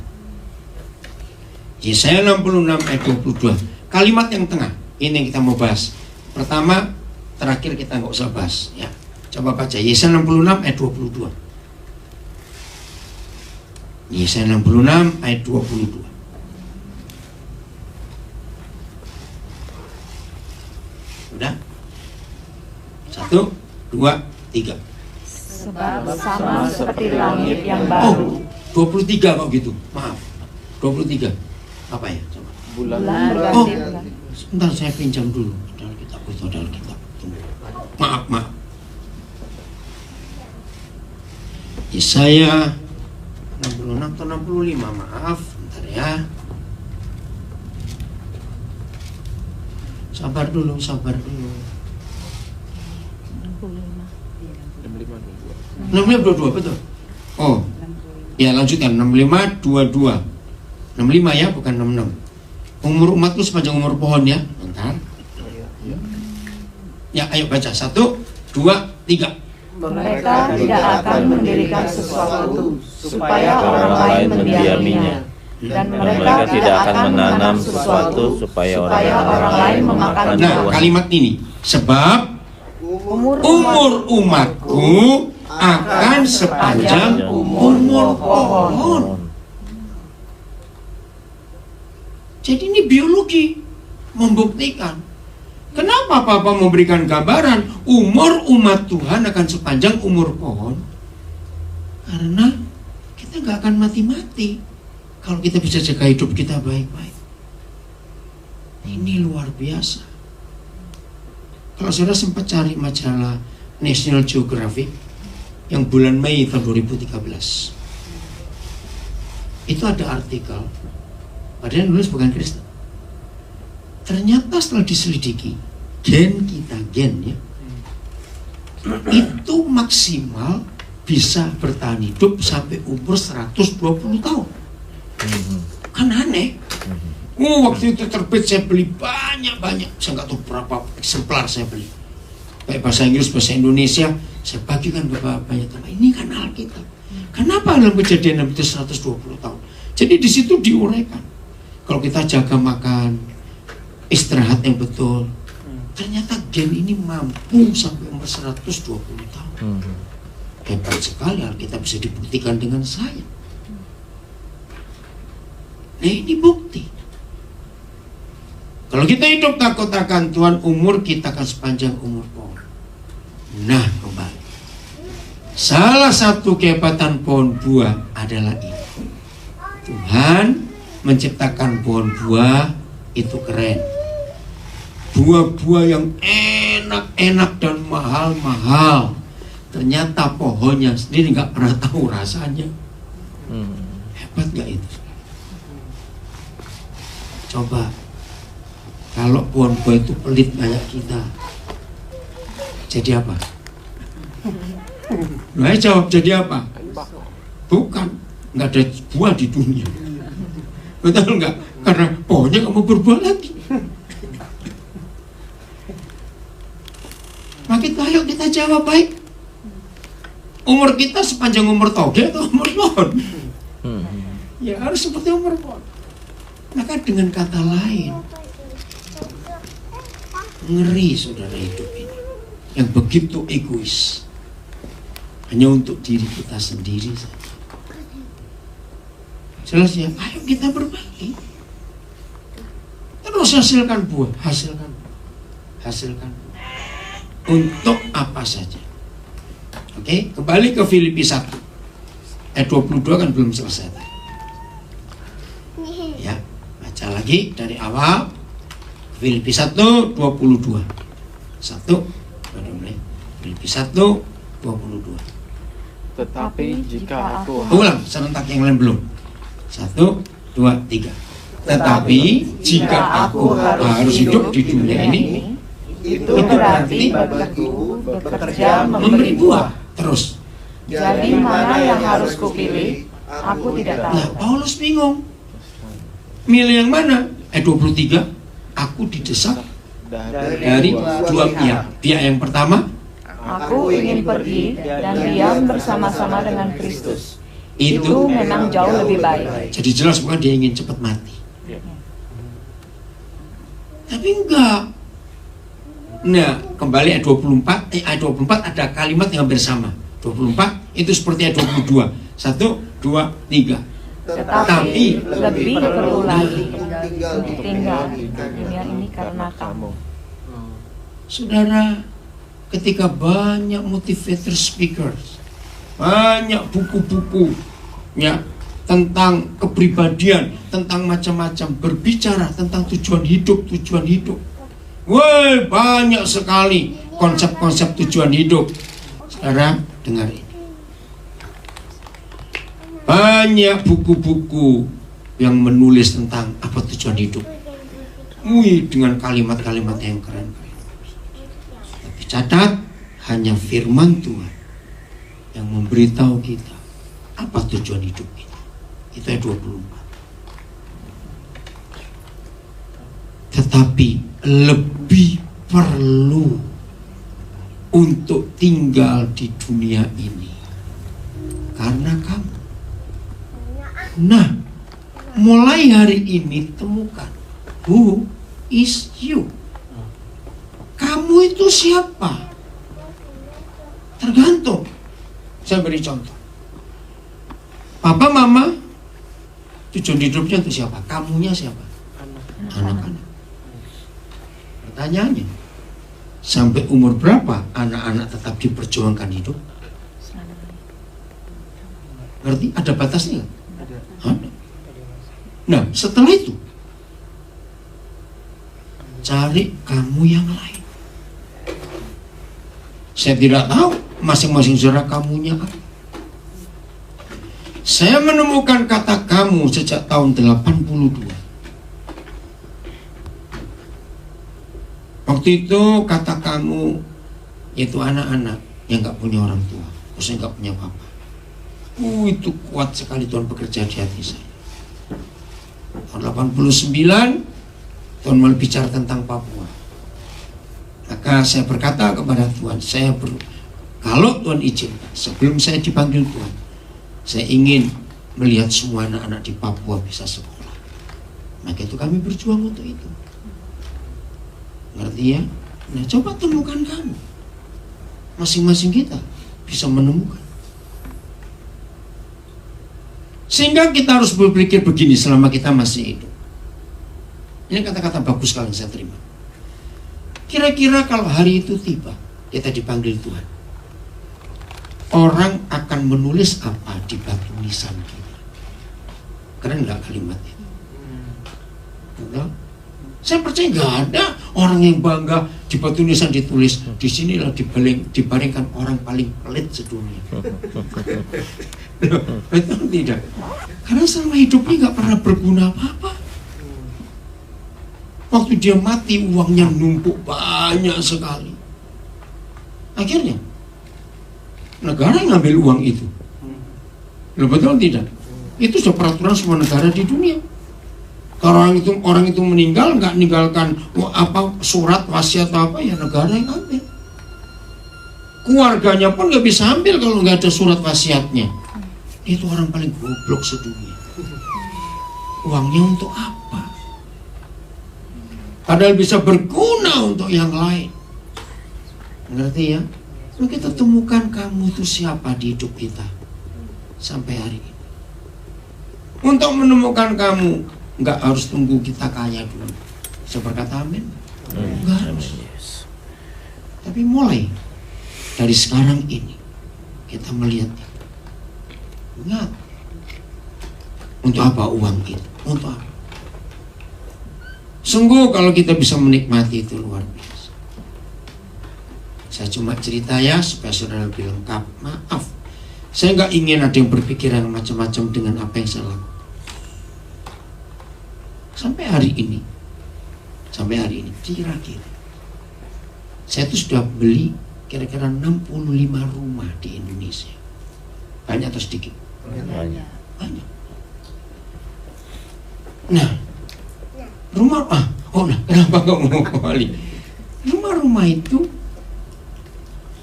Yesaya 66 ayat 22. Kalimat yang tengah, ini yang kita mau bahas. Pertama, terakhir kita nggak usah bahas. Ya, coba baca Yesaya 66 ayat 22. Yesaya 66 ayat 22. Udah? 1, 2, 3. Sebab sama seperti langit yang Oh, baru, 23 kok gitu. Maaf. 23. Apa ya? Coba. Bulan bulan Oh. berganti bulan. Sebentar saya pinjam dulu. Dalam kitab itu, dalam kitab. Tunggu. Maaf. Yesaya 66 atau 65, maaf. Bentar ya. Sabar dulu. 65-22, betul. Oh, ya lanjutkan. 65-22. 65 ya, bukan 66. Umur umatku sepanjang umur pohon ya. Bentar. Ya, ayo baca. 1, 2, 3. Mereka tidak akan mendirikan sesuatu supaya orang lain mendiaminya, dan mereka tidak akan menanam sesuatu supaya orang lain memakan Nah, buah. kalimat ini. Sebab umur umatku akan sepanjang umur pohon. Jadi ini biologi membuktikan. Kenapa Papa memberikan gambaran umur umat Tuhan akan sepanjang umur pohon? Karena kita nggak akan mati-mati kalau kita bisa jaga hidup kita baik-baik. Ini luar biasa. Kalau saudara sempat cari majalah National Geographic yang bulan Mei tahun 2013, itu ada artikel, padahal yang nulis bukan Kristen. Ternyata setelah diselidiki, gen ya, itu maksimal bisa bertahan hidup sampai umur 120 tahun. Kan aneh. Waktu itu terbit saya beli banyak. Saya nggak tahu berapa eksemplar saya beli. Baik bahasa Inggris, bahasa Indonesia, saya bagikan ke banyak teman. Ini kan Alkitab. Kenapa dalam Kejadian itu 120 tahun? Jadi di situ diuraikan. Kalau kita jaga makan, istirahat yang betul, ternyata gen ini mampu sampai umur 120 tahun. Hebat sekali, Alkitab bisa dibuktikan dengan saya. Nah, ini bukti. Kalau kita hidup takut akan Tuhan, umur kita akan sepanjang umur pohon. Nah, kembali. Salah satu kehebatan pohon buah adalah ini. Tuhan menciptakan pohon buah itu keren. Buah-buah yang enak-enak dan mahal-mahal. Ternyata pohonnya sendiri nggak pernah tahu rasanya. Hebat nggak itu? Coba, kalau pohon buah itu pelit kayak kita, jadi apa? Nah, jawab, jadi apa? Bukan, nggak ada buah di dunia. Betul nggak? Karena pohonnya nggak mau berbuah lagi. Maka ayo kita jawab baik. Umur kita sepanjang umur toge atau umur pohon? Ya harus seperti umur pohon. Maka dengan kata lain, ngeri saudara hidup ini yang begitu egois, hanya untuk diri kita sendiri saja. Jelas ya, ayo kita berbagi. Terus hasilkan buah. Untuk apa saja. Oke, kembali ke Filipi 1 ayat 22 kan belum selesai. Ya, baca lagi dari awal. Filipi 1 22. 1 baru mulai. Filipi 1 22. Tetapi jika aku Ulang serentak, yang lain belum. 1 2 3. Tetapi jika aku harus hidup di dunia ini, itu berarti bagiku bekerja memberi buah. Terus. Jadi mana yang harus kupilih? Aku tidak tahu. Nah, Paulus bingung. Milih yang mana? 23. Aku didesak dari dua pihak. Pihak yang pertama, Aku ingin pergi dan diam bersama-sama dengan Kristus. itu Itu memang jauh lebih baik. jadi jelas bukan dia ingin cepat mati. Tapi enggak. Nah, kembali ayat 24, ayat 24 ada kalimat yang hampir sama. 24 itu seperti ayat 22. 1 2 3. Tetapi lebih perlu lagi tinggal di dunia ini karena kamu. Saudara, ketika banyak motivator speakers, banyak buku-buku ya tentang kepribadian, tentang macam-macam, berbicara tentang tujuan hidup. Wah, banyak sekali konsep-konsep tujuan hidup. Sekarang dengar ini. Banyak buku-buku yang menulis tentang apa tujuan hidup. Wih, dengan kalimat-kalimat yang keren-keren. Tapi catat, hanya firman Tuhan yang memberitahu kita apa tujuan hidup kita. Itu ayat 24. Tetapi lebih perlu untuk tinggal di dunia ini karena kamu. Nah, mulai hari ini temukan who is you. Kamu itu siapa? Tergantung. Saya beri contoh. Papa, mama, tujuan hidupnya itu siapa? Kamunya siapa? Anak-anak. Pertanyaannya, sampai umur berapa anak-anak tetap diperjuangkan hidup? Berarti ada batasnya nggak? Ada. Nah, setelah itu cari kamu yang lain. Saya tidak tahu masing-masing saudara kamunya apa. Saya menemukan kata kamu sejak tahun 82. Waktu itu kata kamu yaitu anak-anak yang gak punya orang tua, maksudnya gak punya papa. Itu kuat sekali Tuhan bekerja di hati saya. Tahun 89 Tuhan mulai bicara tentang Papua. Maka saya berkata kepada Tuhan, kalau Tuhan izinkan, sebelum saya dipanggil Tuhan, saya ingin melihat semua anak-anak di Papua bisa sekolah. Maka itu kami berjuang untuk itu. Ngerti ya? Nah, coba temukan kamu. Masing-masing kita bisa menemukan. Sehingga kita harus berpikir begini selama kita masih hidup. Ini kata-kata bagus sekali yang saya terima. Kira-kira kalau hari itu tiba, kita dipanggil Tuhan, orang akan menulis apa di batu nisan kita? Keren gak kalimat itu? Betul? Saya percaya gak ada orang yang bangga di batu nisan ditulis di sinilah dibaringkan orang paling pelit sedunia. Betul tidak? Karena selama hidupnya gak pernah berguna apa-apa. Waktu dia mati uangnya numpuk banyak sekali. Akhirnya negara yang ngambil uang itu. Betul tidak? Itu sudah peraturan semua negara di dunia. Kalau orang itu meninggal nggak ninggalkan surat wasiat atau apa, ya negara yang ambil. Keluarganya pun nggak bisa ambil kalau nggak ada surat wasiatnya. Itu orang paling goblok sedunia. Uangnya untuk apa? Padahal bisa berguna untuk yang lain. Ngerti ya? Lalu kita temukan kamu itu siapa di hidup kita sampai hari ini. Untuk menemukan kamu nggak harus tunggu kita kaya dulu. Saya berkata amin. Nggak harus. Tapi mulai dari sekarang ini kita melihat. Ingat, untuk apa uang itu? Untuk apa? Sungguh kalau kita bisa menikmati itu luar biasa. Saya cuma cerita ya supaya saudara lebih lengkap. Maaf, saya nggak ingin ada yang berpikiran macam-macam dengan apa yang saya lakukan. Sampai hari ini kira-kira saya tuh sudah beli kira-kira 65 rumah di Indonesia. Banyak atau sedikit? Banyak. Nah, kenapa kamu mau kembali? Rumah-rumah itu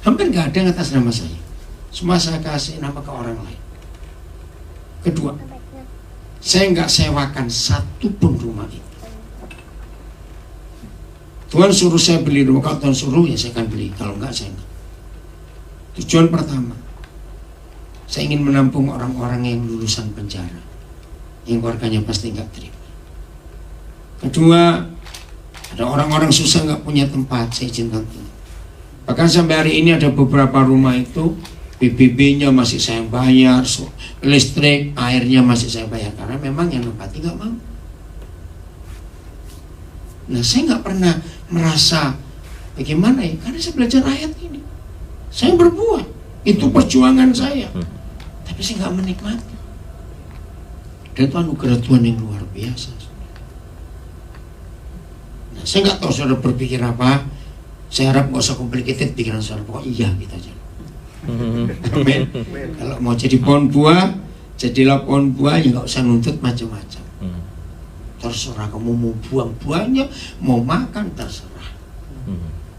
hampir nggak ada yang atas nama saya. Semua saya kasih nama ke orang lain. Kedua, saya nggak sewakan satu pun rumah itu. Tuhan suruh saya beli rumah, kalau Tuhan suruh ya saya akan beli, kalau enggak saya enggak. Tujuan pertama, saya ingin menampung orang-orang yang lulusan penjara, yang keluarganya pasti enggak terima. Kedua, ada orang-orang susah nggak punya tempat, saya izinkan Tuhan. Bahkan sampai hari ini ada beberapa rumah itu PBB-nya masih saya bayar, listrik, airnya masih saya bayar, karena memang yang nempati nggak mau. Nah, saya nggak pernah merasa bagaimana ya, karena saya belajar ayat ini. Saya berbuat, itu perjuangan saya, tapi saya nggak menikmati. Dan itu anugerah Tuhan yang luar biasa. Nah, saya nggak tahu saudara berpikir apa. Saya harap nggak usah complicated pikiran saudara, pokoknya iya kita aja. Amin. Kalau mau jadi pohon buah, jadilah pohon buah, ya nggak usah nuntut macam-macam. Terserah kamu mau buang buahnya, mau makan, terserah.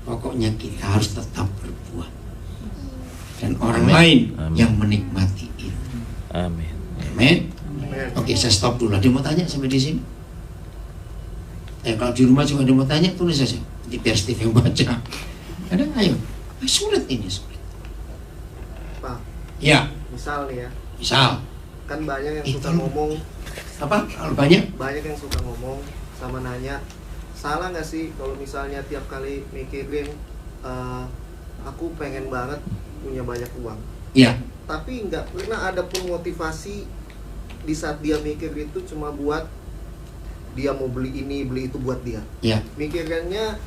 Pokoknya kita harus tetap berbuah. Dan orang lain yang menikmati itu. Amin. Amin. Oke, saya stop dulu. Ada mau tanya sampai di sini? Kalau di rumah juga ada mau tanya, tulis saja. Di biar Steve yang baca. Ada? Ayo. Sulit ini, sulit. Pak, Ya, misal nih ya, misal. kan banyak yang suka Itu. ngomong, Apa? Kalau banyak? banyak yang suka ngomong sama nanya, salah nggak sih kalau misalnya tiap kali mikirin aku pengen banget punya banyak uang, Ya. tapi nggak pernah ada pun motivasi di saat dia mikir itu cuma buat dia mau beli ini beli itu buat dia. Ya. Mikirannya,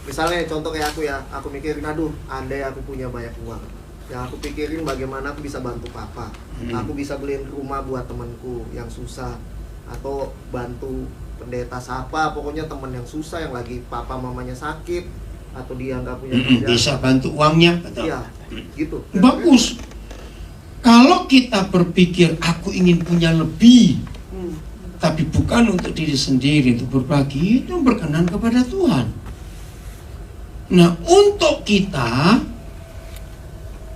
misalnya contoh kayak aku mikirin, aduh andai aku punya banyak uang, yang aku pikirin bagaimana aku bisa bantu papa, aku bisa beliin rumah buat temanku yang susah, atau bantu pendeta siapa, pokoknya teman yang susah yang lagi papa mamanya sakit atau dia nggak punya kerja. Bisa bantu uangnya, betul. Iya, gitu. Bagus. Kalau kita berpikir aku ingin punya lebih, tapi bukan untuk diri sendiri, untuk berbagi, itu berkenan kepada Tuhan. Nah, untuk kita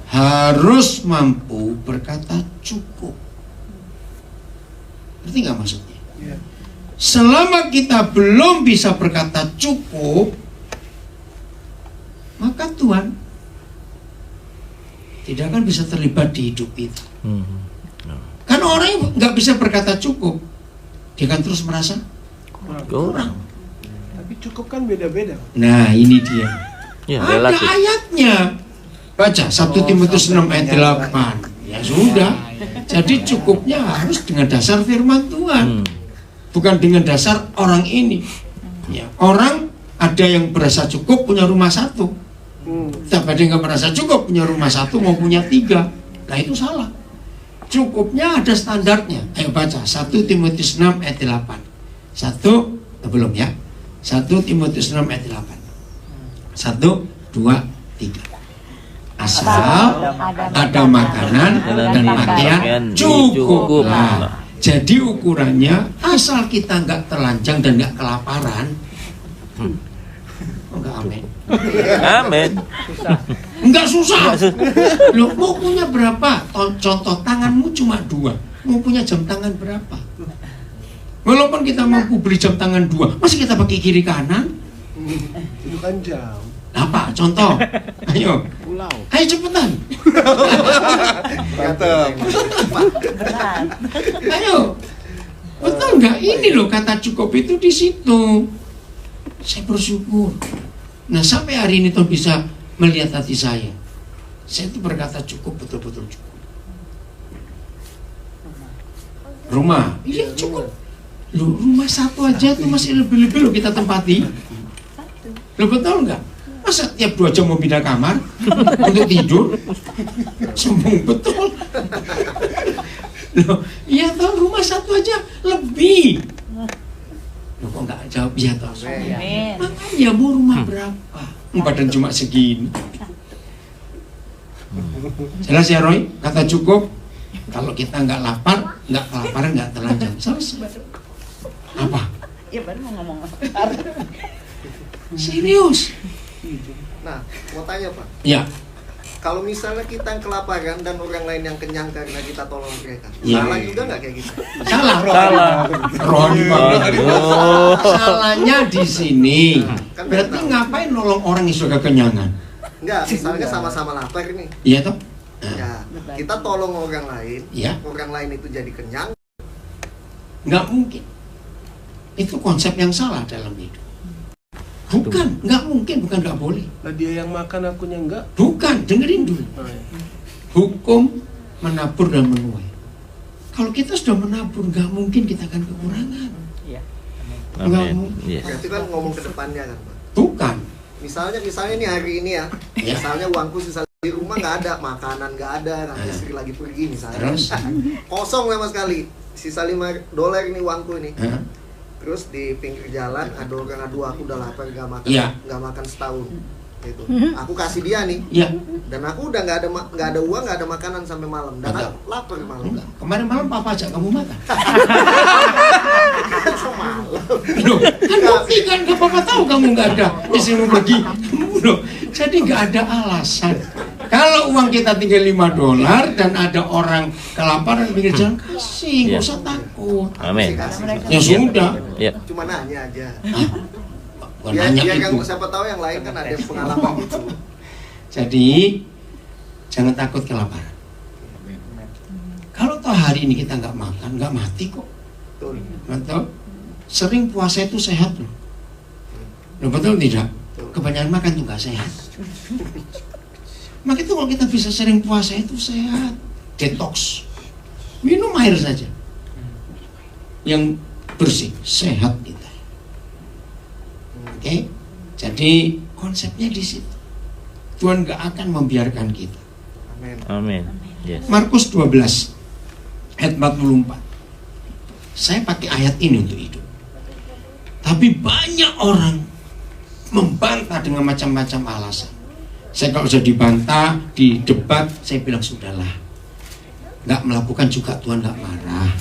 harus mampu berkata cukup. Ngerti nggak maksudnya? Selama kita belum bisa berkata cukup, maka Tuhan tidak akan bisa terlibat di hidup kita. Karena orang yang nggak bisa berkata cukup, dia akan terus merasa kurang. Tapi cukup kan beda-beda. Nah, ini dia. Ya, Ada relatif. ayatnya. Baca 1 Timotius 6 ayat 8. Ya sudah. Jadi cukupnya harus dengan dasar firman Tuhan. Bukan dengan dasar orang ini. Ya, orang ada yang berasa cukup punya rumah 1. Tapi ada yang nggak merasa cukup punya rumah 1 mau punya 3. Nah, itu salah. Cukupnya ada standarnya. Ayo baca 1 Timotius 6 ayat 8. 1 belum ya. 1 Timotius 6 ayat 8. 1, 2, 3. Asal ada makanan dan pakaian cukup. Nah, jadi ukurannya asal kita nggak telanjang dan nggak kelaparan. Enggak, amin. Amin. Enggak susah. Loh, mau punya berapa? Contoh, tanganmu cuma 2. Mau punya jam tangan berapa? Walaupun kita mampu beli jam tangan 2, masih kita pakai kiri kanan? Itu kan jam. Apa? Contoh. Ayo. Pulau. Ayo cepetan. Mantap. Berat. Ayo. Betul nggak? Ini loh kata cukup itu di situ. Saya bersyukur. Nah, sampai hari ini Tuhan bisa melihat hati saya. Saya itu berkata cukup, betul-betul cukup. Rumah, iya cukup. Loh, rumah 1 aja tuh masih lebih-lebih loh kita tempati. Loh, betul nggak? Masa tiap 2 jam mau pindah kamar untuk tidur? Sombong betul. Loh, iya toh rumah 1 aja lebih. Loh, kok nggak jawab iya toh? Amin. Makanya mau rumah berapa? Badan cuma segini. Jelas ya Roy? Kata cukup. Kalau kita nggak lapar, nggak kelaparan, nggak telanjang. Selesai. Apa? Ya baru mau ngomong. Serius? Nah, mau tanya Pak, Ya. kalau misalnya kita yang kelaparan dan orang lain yang kenyang karena kita tolong mereka, Iya. salah juga nggak kayak gitu? Salah. Salah. Roy banget. Oh. Salahnya di sini. Kan Berarti beda. ngapain nolong orang yang suka kekenyangan? Enggak, misalnya sama-sama lapar nih. Iya toh? Ya, kita tolong orang lain, Iya. orang lain itu jadi kenyang. Nggak mungkin. Itu konsep yang salah dalam hidup. Bukan, nggak mungkin, bukan nggak boleh. Lah dia yang makan, akunya enggak. Bukan, dengerin dulu. Oh, ya. Hukum menabur dan menuai. Kalau kita sudah menabur, nggak mungkin kita akan kekurangan. Nggak Amin. mungkin. Yes. Berarti kan ngomong ke depannya kan, Pak. Bukan. Misalnya nih hari ini ya, Ya. misalnya uangku sisa di rumah nggak ada, makanan nggak ada, nanti istri lagi pergi misalnya. Terus? Kosong sama sekali, sisa $5 ini uangku ini. Hah? Terus di pinggir jalan ada orang, aduh aku udah lapar, nggak makan, Iya. nggak makan setahun. Gitu. Aku kasih dia nih, Ya, dan aku udah nggak ada uang, nggak ada makanan sampai malam, dan Betul. aku lapar malam. enggak. Kemarin malam papa ajak kamu makan. Semalam. Loh, kan bukti kan, gak papa tahu kamu nggak ada istrimu pergi. Loh, jadi nggak ada alasan. Kalau uang kita tinggal $5 dan ada orang kelaparan pinggir jalan, kasih, nggak Iya. usah takut. Amin. Ya sudah. Ya. Cuma nanya aja. Bukan Ya, nanya ya itu. kan siapa tahu yang lain kan ada pengalaman gitu. Jadi jangan takut kelaparan. Kalau toh hari ini kita nggak makan, nggak mati kok. Betul. Betul? Sering puasa itu sehat loh. Loh, betul tidak? Kebanyakan makan tuh nggak sehat. Maka itu kalau kita bisa sering puasa itu sehat, detox. Minum air saja yang bersih, sehat kita. Oke, jadi konsepnya di situ. Tuhan gak akan membiarkan kita. Amin. Amin. Yes. Markus 12 ayat 44. Saya pakai ayat ini untuk hidup. Tapi banyak orang membantah dengan macam-macam alasan. Saya kalau sudah dibantah, di debat, saya bilang sudahlah. Gak melakukan juga Tuhan gak marah.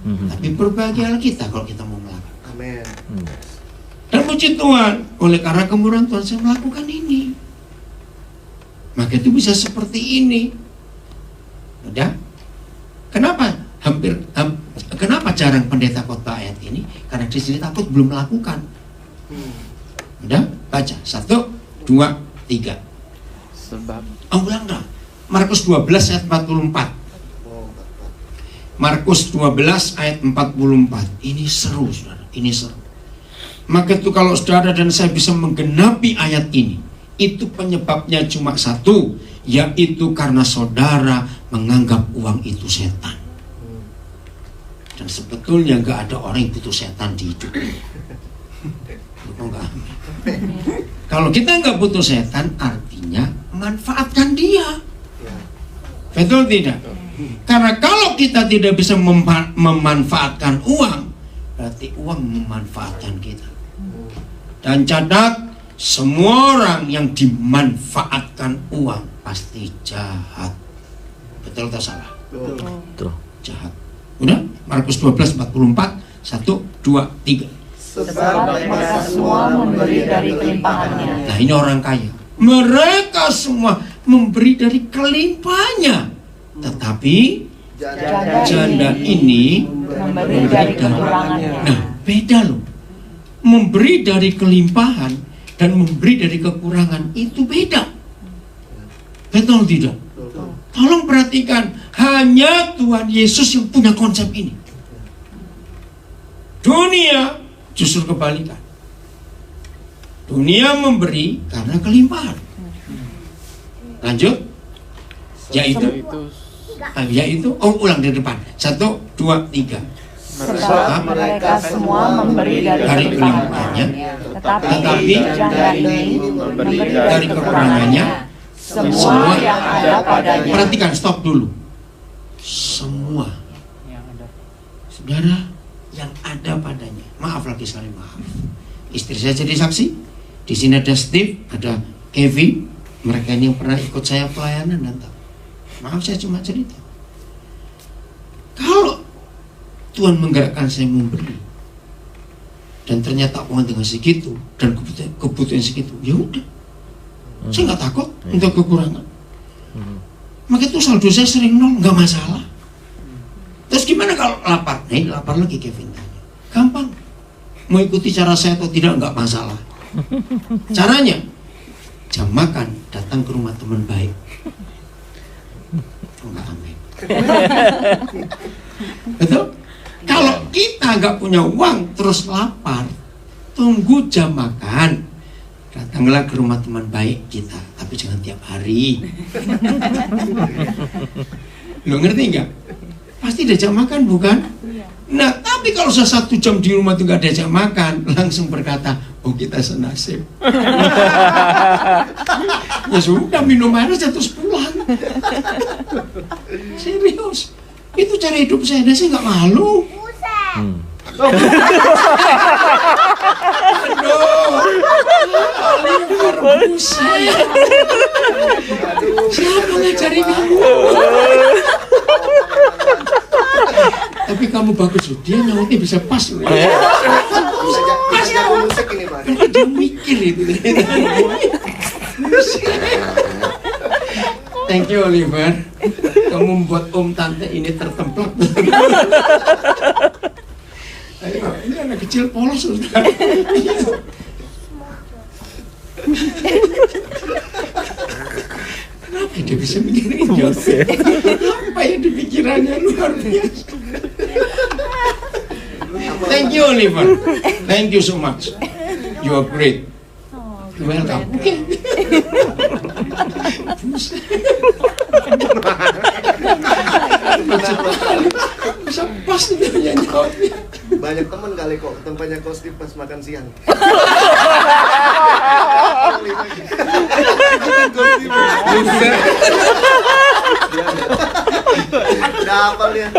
Tapi berbahagialah kita kalau kita mau melakukan. Amin. Dan puji Tuhan, oleh karena kemurahan Tuhan saya melakukan ini. Maka itu bisa seperti ini. Udah? Kenapa kenapa jarang pendeta khotbah ayat ini? Karena di sini takut belum melakukan. Udah? Baca. 1, 2, 3. Sebab Ulang dong. Markus 12 ayat 44. Markus 12 ayat 44. Ini seru, saudara. Ini seru. Maka itu kalau saudara dan saya bisa menggenapi ayat ini, itu penyebabnya cuma satu, yaitu karena saudara menganggap uang itu setan. Dan sebetulnya nggak ada orang yang butuh setan di hidup. Kalau kita nggak butuh setan, artinya manfaatkan dia. Betul tidak? Karena kalau kita tidak bisa memanfaatkan uang, berarti uang memanfaatkan kita. Dan catat, semua orang yang dimanfaatkan uang pasti jahat. Betul atau salah? Betul. Jahat. Udah? Markus 12 44. 1, 2, 3. Sebab mereka semua memberi dari kelimpahannya. Nah, ini orang kaya. Mereka semua memberi dari kelimpahannya. Tetapi janda ini memberi dari kekurangannya. Nah, beda loh. Memberi dari kelimpahan dan memberi dari kekurangan itu beda. Betul tidak? Tolong perhatikan, hanya Tuhan Yesus yang punya konsep ini. Dunia justru kebalikan. Dunia memberi karena kelimpahan. Lanjut. Yaitu, ulang dari depan. 1, 2, 3. Sebab mereka semua memberi dari kelimpahannya, tetapi janda ini memberi dari kekurangannya semua yang ada padanya. Perhatikan, stop dulu. Semua. Saudara, yang ada padanya. Maaf lagi sekali, maaf. Istri saya jadi saksi. Di sini ada Steve, ada Kevin. Mereka ini yang pernah ikut saya pelayanan dan tahu. Maaf, saya cuma cerita. Kalau Tuhan menggerakkan saya memberi, dan ternyata uang dengan segitu dan kebutuhan segitu, ya udah, saya nggak takut untuk kekurangan. Maka itu saldo saya sering nol, nggak masalah. Terus gimana kalau lapar? Nah, ini lapar lagi Kevin tanya. Gampang, mau ikuti cara saya atau tidak nggak masalah. Caranya, jam makan datang ke rumah teman baik. Enggak amin. Betul? Kalau kita nggak punya uang terus lapar, tunggu jam makan. Datanglah ke rumah teman baik kita, tapi jangan tiap hari. Lo ngerti nggak? Pasti diajak makan, bukan? Nah, tapi kalau sudah 1 jam di rumah itu nggak diajak makan, langsung berkata, oh kita senasib. Ya sudah, minum air aja terus pulang. Serius, itu cara hidup saya nggak malu. Aduh, Oliver buset. Siapa ngajari kamu? Tapi kamu bagus loh, dia nyautnya bisa pas loh. Bisa jadi musik ini, Pak. Karena dia mikir itu. Thank you Oliver. Kamu membuat om tante ini tertemplak. Ayo, ini anak kecil polos sudah. Kenapa dia bisa mikirin itu? Apa yang di pikirannya luar biasa. Thank you Oliver. Thank you so much. You are great. Welcome. Bisa pas dia nyautnya. Banyak temen kali kok tempatnya kostif pas makan siang. Udah hafal dia.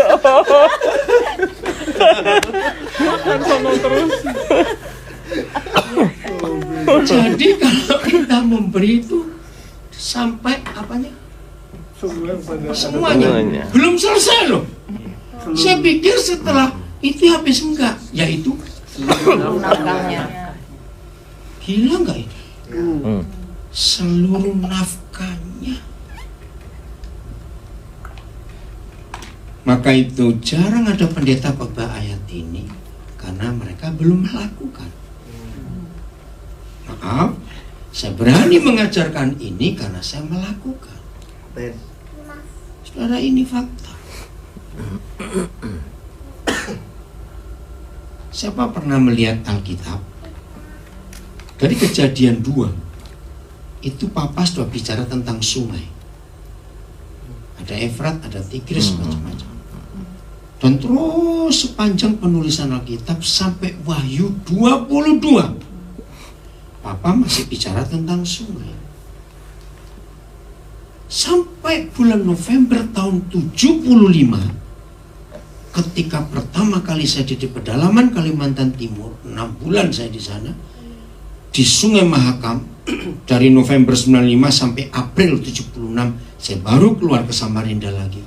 Jadi kalau kita memberi itu sampai apanya? Semuanya. Belum selesai loh. Saya pikir setelah itu habis enggak, yaitu nafkahnya. Gila enggak itu? Seluruh nafkahnya. Maka itu jarang ada pendeta khotbah ayat ini karena mereka belum melakukan. Maaf, saya berani mengajarkan ini karena saya melakukan. Saudara, ini fakta. Siapa pernah melihat Alkitab? Dari Kejadian 2 itu Papa sudah bicara tentang sungai. Ada Efrat, ada Tigris, macam-macam. Dan terus sepanjang penulisan Alkitab sampai Wahyu 22 Papa masih bicara tentang sungai. Sampai bulan November tahun 75, ketika pertama kali saya di pedalaman Kalimantan Timur, 6 bulan saya di sana, di Sungai Mahakam, dari November 95 sampai April 76, saya baru keluar ke Samarinda lagi.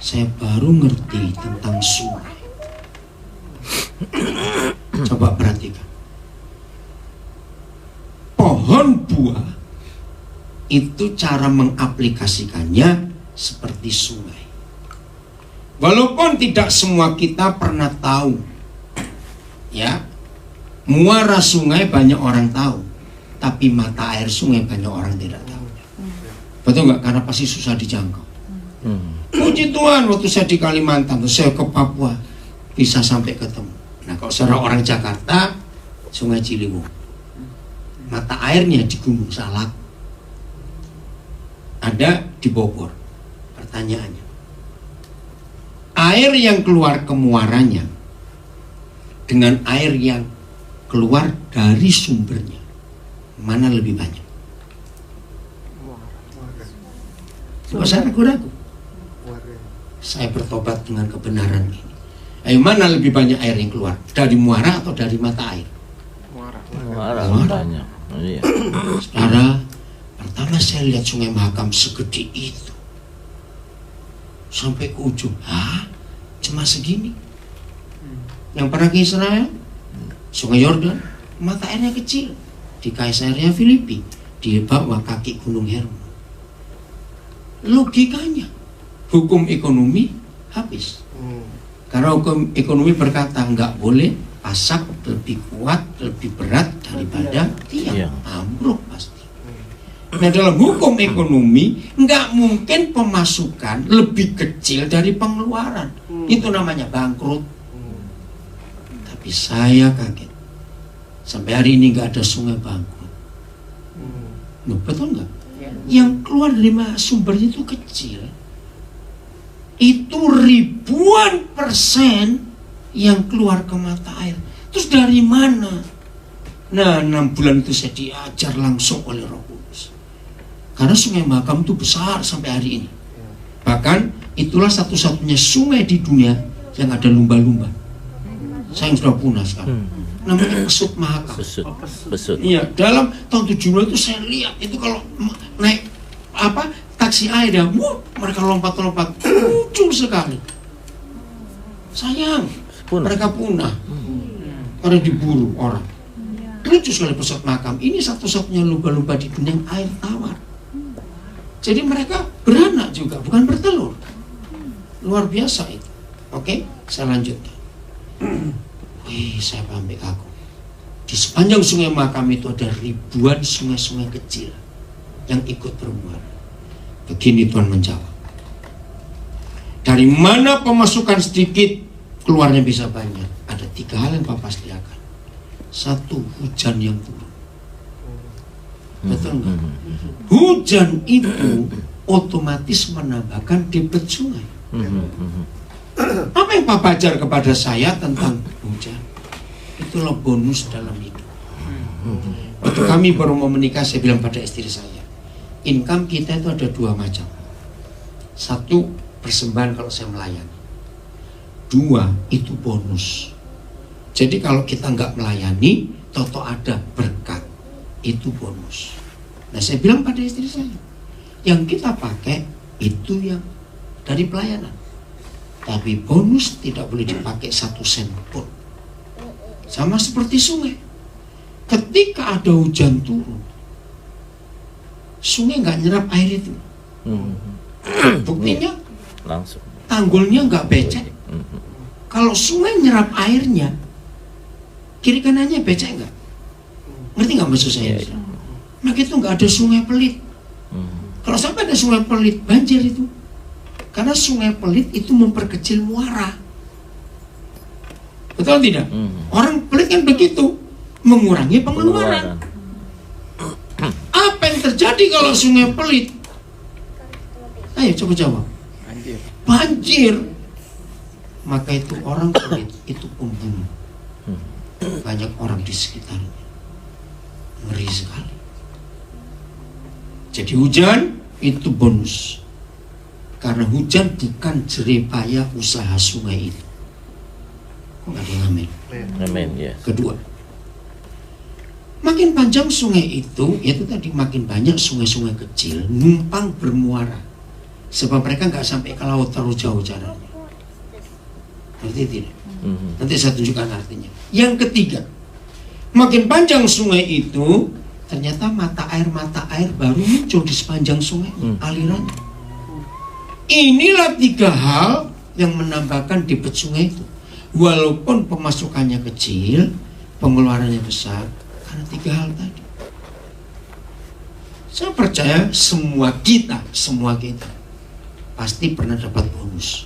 Saya baru ngerti tentang sungai. Coba perhatikan. Pohon buah itu cara mengaplikasikannya seperti sungai. Walaupun tidak semua kita pernah tahu, ya, muara sungai banyak orang tahu, tapi mata air sungai banyak orang tidak tahu. Betul nggak? Karena pasti susah dijangkau. Puji Tuhan, waktu saya di Kalimantan, saya ke Papua bisa sampai ketemu. Nah, kalau seorang orang Jakarta, Sungai Ciliwung, mata airnya di Gunung Salak, ada di Bogor. Pertanyaannya, air yang keluar ke muaranya dengan air yang keluar dari sumbernya, mana lebih banyak? Coba saya ragu-ragu. Saya bertobat dengan kebenaran ini. Ayo, mana lebih banyak air yang keluar? Dari muara atau dari mata air? Muara banyak. Oh, iya. Saudara, pertama saya lihat Sungai Mahakam segede itu, sampai ke ujung. Hah? Cuma segini? Yang pernah ke Israel, Sungai Yordan, mata airnya kecil. Di Kaisaria Filipi, di bawah kaki Gunung Hermon. Logikanya, hukum ekonomi habis. Karena hukum ekonomi berkata nggak boleh pasak lebih kuat, lebih berat daripada tiang. Ambruk pasti. Nah, dalam hukum ekonomi nggak mungkin pemasukan lebih kecil dari pengeluaran. Itu namanya bangkrut. Tapi saya kaget. Sampai hari ini nggak ada sungai Bangkok. Betul nggak? Yang keluar dari sumbernya itu kecil. Itu ribuan persen yang keluar ke mata air. Terus dari mana? Nah, 6 bulan itu saya diajar langsung oleh Roh Kudus. Karena sungai Mahakam itu besar sampai hari ini. Bahkan itulah satu-satunya sungai di dunia yang ada lumba-lumba. Saya yang sudah punah sekarang. Namanya Besut Mahakam. Besut. Iya, dalam tahun 70 itu saya lihat itu kalau naik taksi air ya, mereka lompat-lompat, lucu sekali. Sayang, mereka punah karena diburu orang. Lucu sekali Besut Mahakam. Ini satu-satunya lumba-lumba di dunia yang air tawar. Jadi mereka beranak juga, bukan bertelur. Luar biasa itu. Oke, saya lanjutkan. Wih, saya pamit aku. Di sepanjang sungai Mahakam itu ada ribuan sungai-sungai kecil yang ikut bermuara. Begini Tuhan menjawab. Dari mana pemasukan sedikit, keluarnya bisa banyak. Ada 3 hal yang Papa sediakan. 1, hujan yang turun. Betul nggak? Hujan itu otomatis menambahkan debit sungai. Apa yang Papa ajar kepada saya tentang hujan? Itulah bonus dalam hidup. Waktu kami baru mau menikah, saya bilang pada istri saya, income kita itu ada 2 macam. 1, persembahan kalau saya melayani. 2, itu bonus. Jadi kalau kita nggak melayani, toto ada berkat, itu bonus. Nah, saya bilang pada istri saya, yang kita pakai itu yang dari pelayanan. Tapi bonus tidak boleh dipakai 1 sen pun. Sama seperti sungai. Ketika ada hujan turun, sungai nggak nyerap air itu. Buktinya Langsung. tanggulnya nggak becek. Kalau sungai nyerap airnya, kiri kanannya becek nggak? Ngerti nggak maksud saya? Maka itu nggak ada sungai pelit. Kalau sampai ada sungai pelit, banjir itu. Karena sungai pelit itu memperkecil muara. Betul tidak? Orang pelit kan begitu, mengurangi pengeluaran. Apa yang terjadi kalau sungai pelit? Ayo coba jawab. Banjir. Maka itu orang pelit itu pembunuh. Banyak orang di sekitarnya. Ngeri sekali. Jadi hujan itu bonus. Karena hujan bukan jeripaya usaha sungai itu. Kok nggak ada yang amin? Amin, yes. Kedua, makin panjang sungai itu tadi makin banyak sungai-sungai kecil numpang bermuara. Sebab mereka nggak sampai ke laut terlalu jauh jaraknya. Ngerti tidak? Nanti saya tunjukkan artinya. Yang ketiga, makin panjang sungai itu, ternyata mata air baru muncul di sepanjang sungai alirannya. Inilah 3 hal yang menambahkan debit sungai itu. Walaupun pemasukannya kecil, pengeluarannya besar, karena 3 hal tadi. Saya percaya semua kita pasti pernah dapat bonus.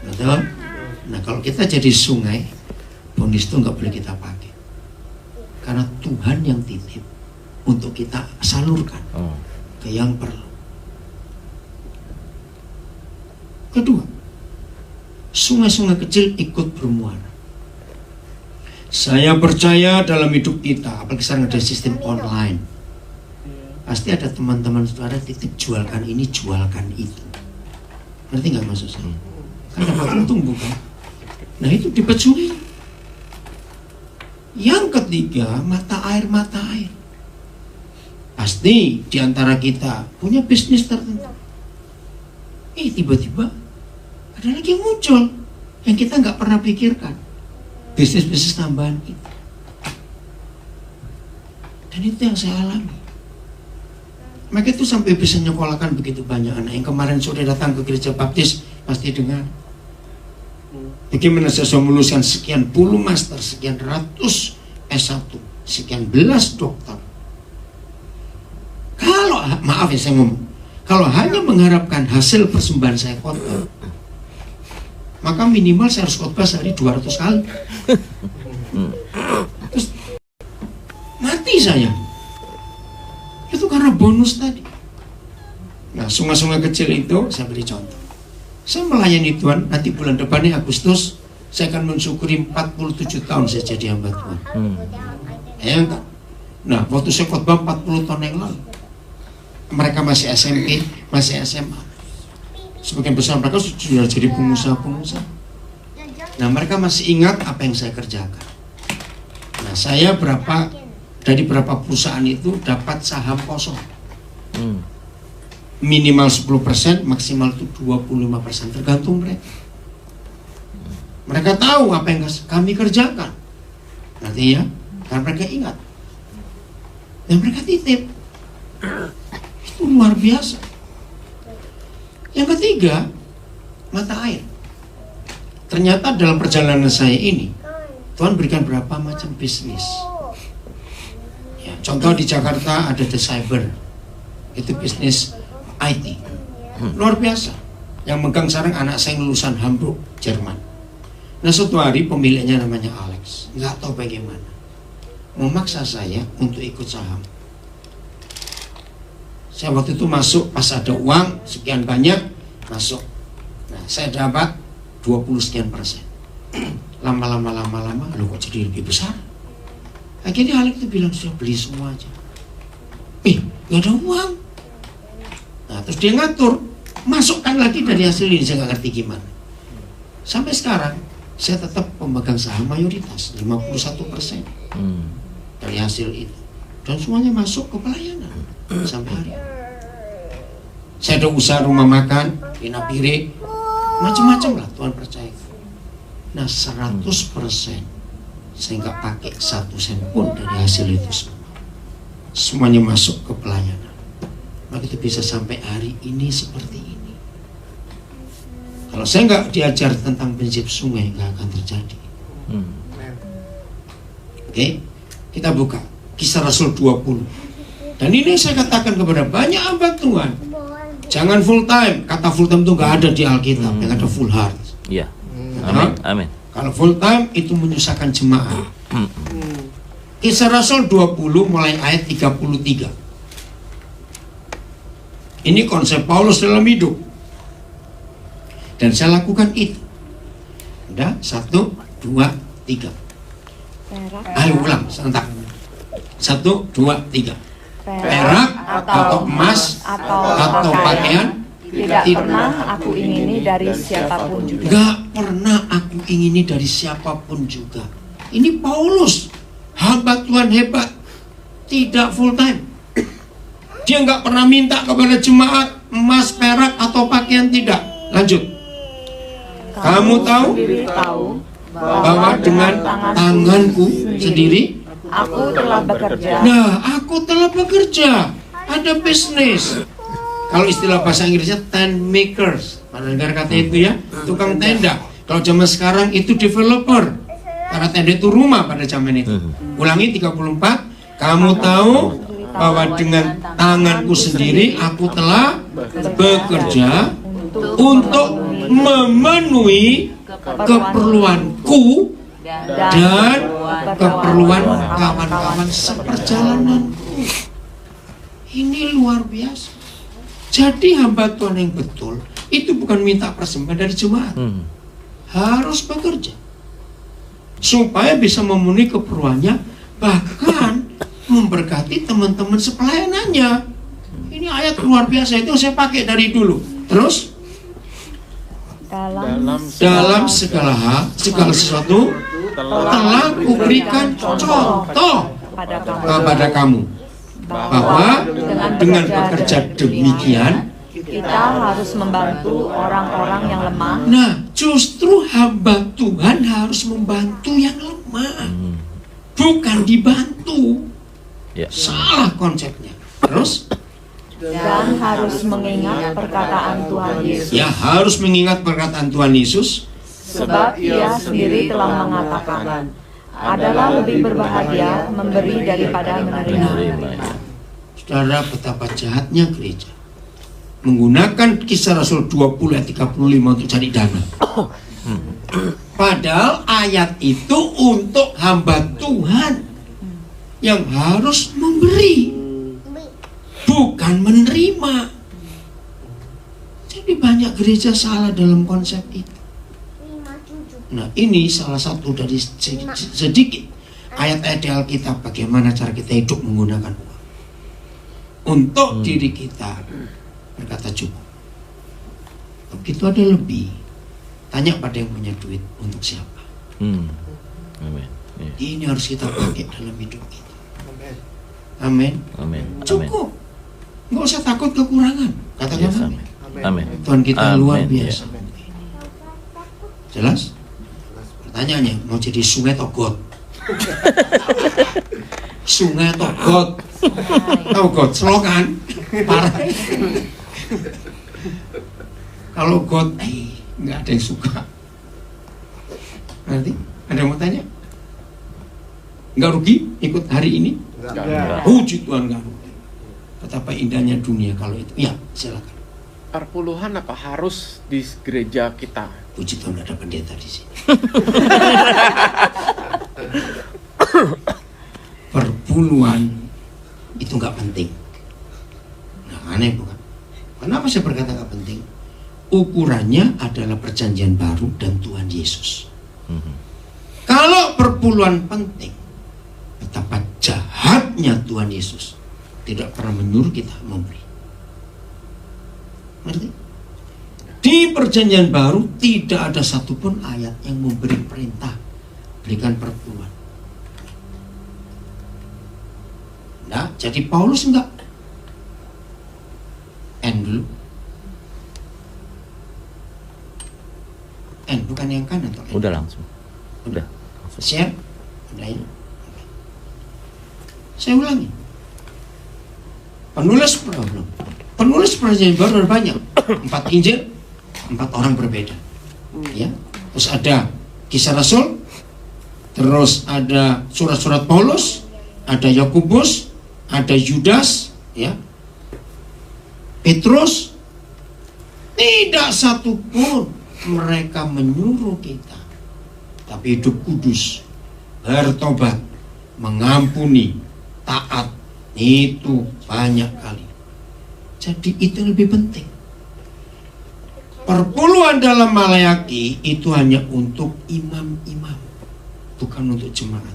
Betul? Nah, kalau kita jadi sungai, bonus itu nggak boleh kita pakai. Karena Tuhan yang titip untuk kita salurkan ke yang perlu. Kedua, sungai-sungai kecil ikut bermuara. Saya percaya dalam hidup kita, apalagi sekarang ada sistem online, pasti ada teman-teman saudara titip jualkan ini, jualkan itu. Ngerti nggak maksud saya? Kan dapat untung bukan? Nah itu debit sungai. Yang ketiga, mata air. Pasti diantara kita punya bisnis tertentu. Tiba-tiba ada lagi yang muncul yang kita nggak pernah pikirkan. Bisnis-bisnis tambahan itu. Dan itu yang saya alami. Maka itu sampai bisa nyekolahkan begitu banyak anak. Yang kemarin sore datang ke gereja baptis pasti dengar. Bagaimana saya meluluskan sekian puluh master, sekian ratus S1, sekian belas dokter. Kalau, maaf ya saya ngomong, kalau hanya mengharapkan hasil persembahan saya khotbah, maka minimal saya harus khotbah sehari 200 kali. saya. Itu karena bonus tadi. Nah, sungai-sungai kecil itu saya beri contoh. Saya melayani Tuhan, nanti bulan depannya Agustus saya akan mensyukuri 47 tahun saya jadi hamba Tuhan. Bayangkan. Nah, waktu saya khotbah 40 tahun yang lalu, mereka masih SMP, masih SMA. Sebagian besar mereka sudah jadi pengusaha-pengusaha. Nah, mereka masih ingat apa yang saya kerjakan. Nah, saya dari berapa perusahaan itu dapat saham kosong. Minimal 10%, maksimal itu 25%, tergantung mereka. Mereka tahu apa yang kami kerjakan. Nanti ya, karena mereka ingat. Dan mereka titip. Itu luar biasa. Yang ketiga, mata air. Ternyata dalam perjalanan saya ini, Tuhan berikan berapa macam bisnis. Ya, contoh di Jakarta ada The Cyber. Itu bisnis IT. Luar biasa. Yang megang sekarang anak saya lulusan Hamburg, Jerman. Nah, suatu hari pemiliknya namanya Alex, nggak tahu bagaimana, memaksa saya untuk ikut saham. Saya waktu itu masuk pas ada uang sekian banyak, masuk. Nah, saya dapat 20 sekian persen. Lama-lama, lo kok jadi lebih besar? Akhirnya Alex itu bilang, sudah beli semua aja. Nggak ada uang. Nah, terus dia ngatur, masukkan lagi dari hasil ini, saya nggak ngerti gimana. Sampai sekarang saya tetap pemegang saham mayoritas 51% dari hasil itu, dan semuanya masuk ke pelayanan sampai hari ini. Saya ada usaha rumah makan, pinapire, macam-macam lah, Tuhan percaya. Nah, 100% saya nggak pakai 1 sen pun dari hasil itu semua. Semuanya masuk ke pelayanan. Maka itu bisa sampai hari ini seperti ini. Kalau saya nggak diajar tentang prinsip sungai, nggak akan terjadi. Oke, kita buka Kisah Rasul 20. Dan ini saya katakan kepada banyak hamba Tuhan, jangan full time. Kata full time itu nggak ada di Alkitab, yang ada full heart. Iya. Amin. Amin. Kalau full time itu menyusahkan jemaat. Kisah Rasul 20 mulai ayat 33. Ini konsep Paulus dalam hidup. Dan saya lakukan itu. Udah, 1, 2, 3. Ayo ulang, serentak. 1, 2, 3. Perak atau emas atau pakaian tidak pernah aku ingini dari siapapun juga. Gak pernah aku ingini dari siapapun juga. Ini Paulus, hamba Tuhan hebat, tidak full time. Dia nggak pernah minta kepada jemaat emas, perak atau pakaian, tidak. Lanjut. Kamu tahu bahwa dengan tanganku sendiri aku telah bekerja. Nah, aku telah bekerja. Ada bisnis. Kalau istilah bahasa Inggrisnya tent makers. Pada negara kata itu ya, tukang tenda. Kalau zaman sekarang itu developer. Karena tenda itu rumah pada zaman itu. Ulangi 34. Kamu tahu bahwa dengan tanganku sendiri aku telah bekerja untuk memenuhi keperluanku dan keperluan kawan-kawan seperjalananku. Ini luar biasa. Jadi hamba Tuhan yang betul itu bukan minta persembahan dari jemaat, harus bekerja supaya bisa memenuhi keperluannya, bahkan memberkati teman-teman sepelayanannya. Ini ayat luar biasa, itu saya pakai dari dulu. Terus dalam segala hal, segala sesuatu telah kuberikan contoh kepada kamu, bahwa dengan bekerja demikian kita harus membantu orang-orang yang lemah. Nah, justru hamba Tuhan harus membantu yang lemah, bukan dibantu. Salah konsepnya. Terus dan harus mengingat perkataan Tuhan Yesus. Ya, harus mengingat perkataan Tuhan Yesus. Sebab Ia sendiri telah mengatakan, adalah lebih berbahagia memberi daripada menerima. Saudara, betapa jahatnya gereja menggunakan Kisah Rasul 20 ayat 35 untuk cari dana. Padahal ayat itu untuk hamba Tuhan yang harus memberi, bukan menerima. Jadi banyak gereja salah dalam konsep itu. 5, 7. Nah, ini salah satu dari sedikit ayat-ayat di Alkitab bagaimana cara kita hidup menggunakan uang. Untuk diri kita berkata cukup. Begitu ada lebih, tanya pada yang punya duit untuk siapa. Amin. Ya. Ini harus kita pakai dalam hidup kita. Amin. Amin. Amin. Cukup. Nggak usah takut kekurangan. Katakan Yes, amin. Amin. Tuhan kita Amin, luar ya. biasa. Jelas? Pertanyaannya, mau jadi sungai atau got? Sungai atau got? Tahu got? Selokan? Parah. Kalau got, nggak ada yang suka. Nanti ada yang mau tanya? Nggak rugi ikut hari ini? Enggak. Puji Tuhan, nggak rugi. Betapa indahnya dunia kalau itu. Ya, silakan. Perpuluhan apa harus di gereja kita? Puji Tuhan ada pendeta di sini. Perpuluhan itu nggak penting. Nah, aneh bukan? Kenapa saya berkata nggak penting? Ukurannya adalah perjanjian baru dan Tuhan Yesus. Kalau perpuluhan penting, betapa jahatnya Tuhan Yesus tidak pernah menyuruh kita memberi. Ngerti? Di perjanjian baru tidak ada satupun ayat yang memberi perintah berikan perpuluhan. Nah, jadi Paulus enggak. Dulu. Bukan yang kanan atau Udah langsung. Udah. Share? Udah ya? Saya ulangi. Penulis perjanjian baru ada banyak. 4 Injil, 4 orang berbeda. Ya. Terus ada Kisah Rasul, terus ada surat-surat Paulus, ada Yakobus, ada Yudas, ya. Petrus. Tidak satupun mereka menyuruh kita, tapi hidup kudus, bertobat, mengampuni, taat. Itu banyak kali. Jadi itu yang lebih penting. Perpuluhan dalam Maleaki itu hanya untuk imam-imam, bukan untuk jemaat.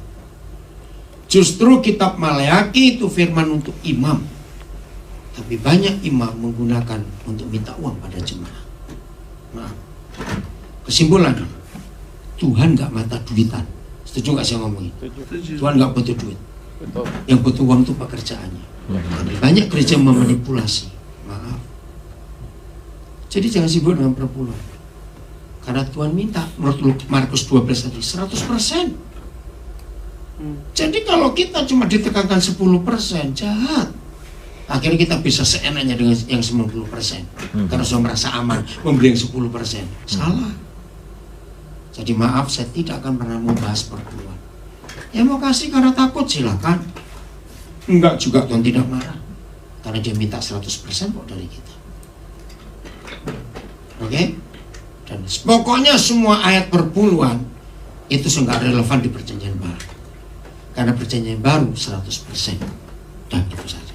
Justru kitab Maleaki itu firman untuk imam, tapi banyak imam menggunakan untuk minta uang pada jemaat. Maaf. Kesimpulan, Tuhan gak mata duitan. Setuju gak saya ngomongin? Tuhan gak butuh duit. Betul. Yang butuh uang itu pekerjaannya. Tapi banyak gereja memanipulasi. Maaf. Jadi jangan sibuk dengan perpuluhan. Karena Tuhan minta menurut Markus 12 tadi 100%. Jadi kalau kita cuma ditekankan 10%, jahat. Akhirnya kita bisa seenaknya dengan yang 90%. Karena sudah merasa aman memberi yang 10%. Salah. Jadi maaf, saya tidak akan pernah membahas perpuluhan. Yang mau kasih karena takut silakan. Enggak juga Tuhan tidak marah. Karena dia minta 100% kok dari kita. Oke? Dan pokoknya semua ayat perpuluhan itu sudah relevan di perjanjian baru. Karena perjanjian baru 100%. Dan itu saja.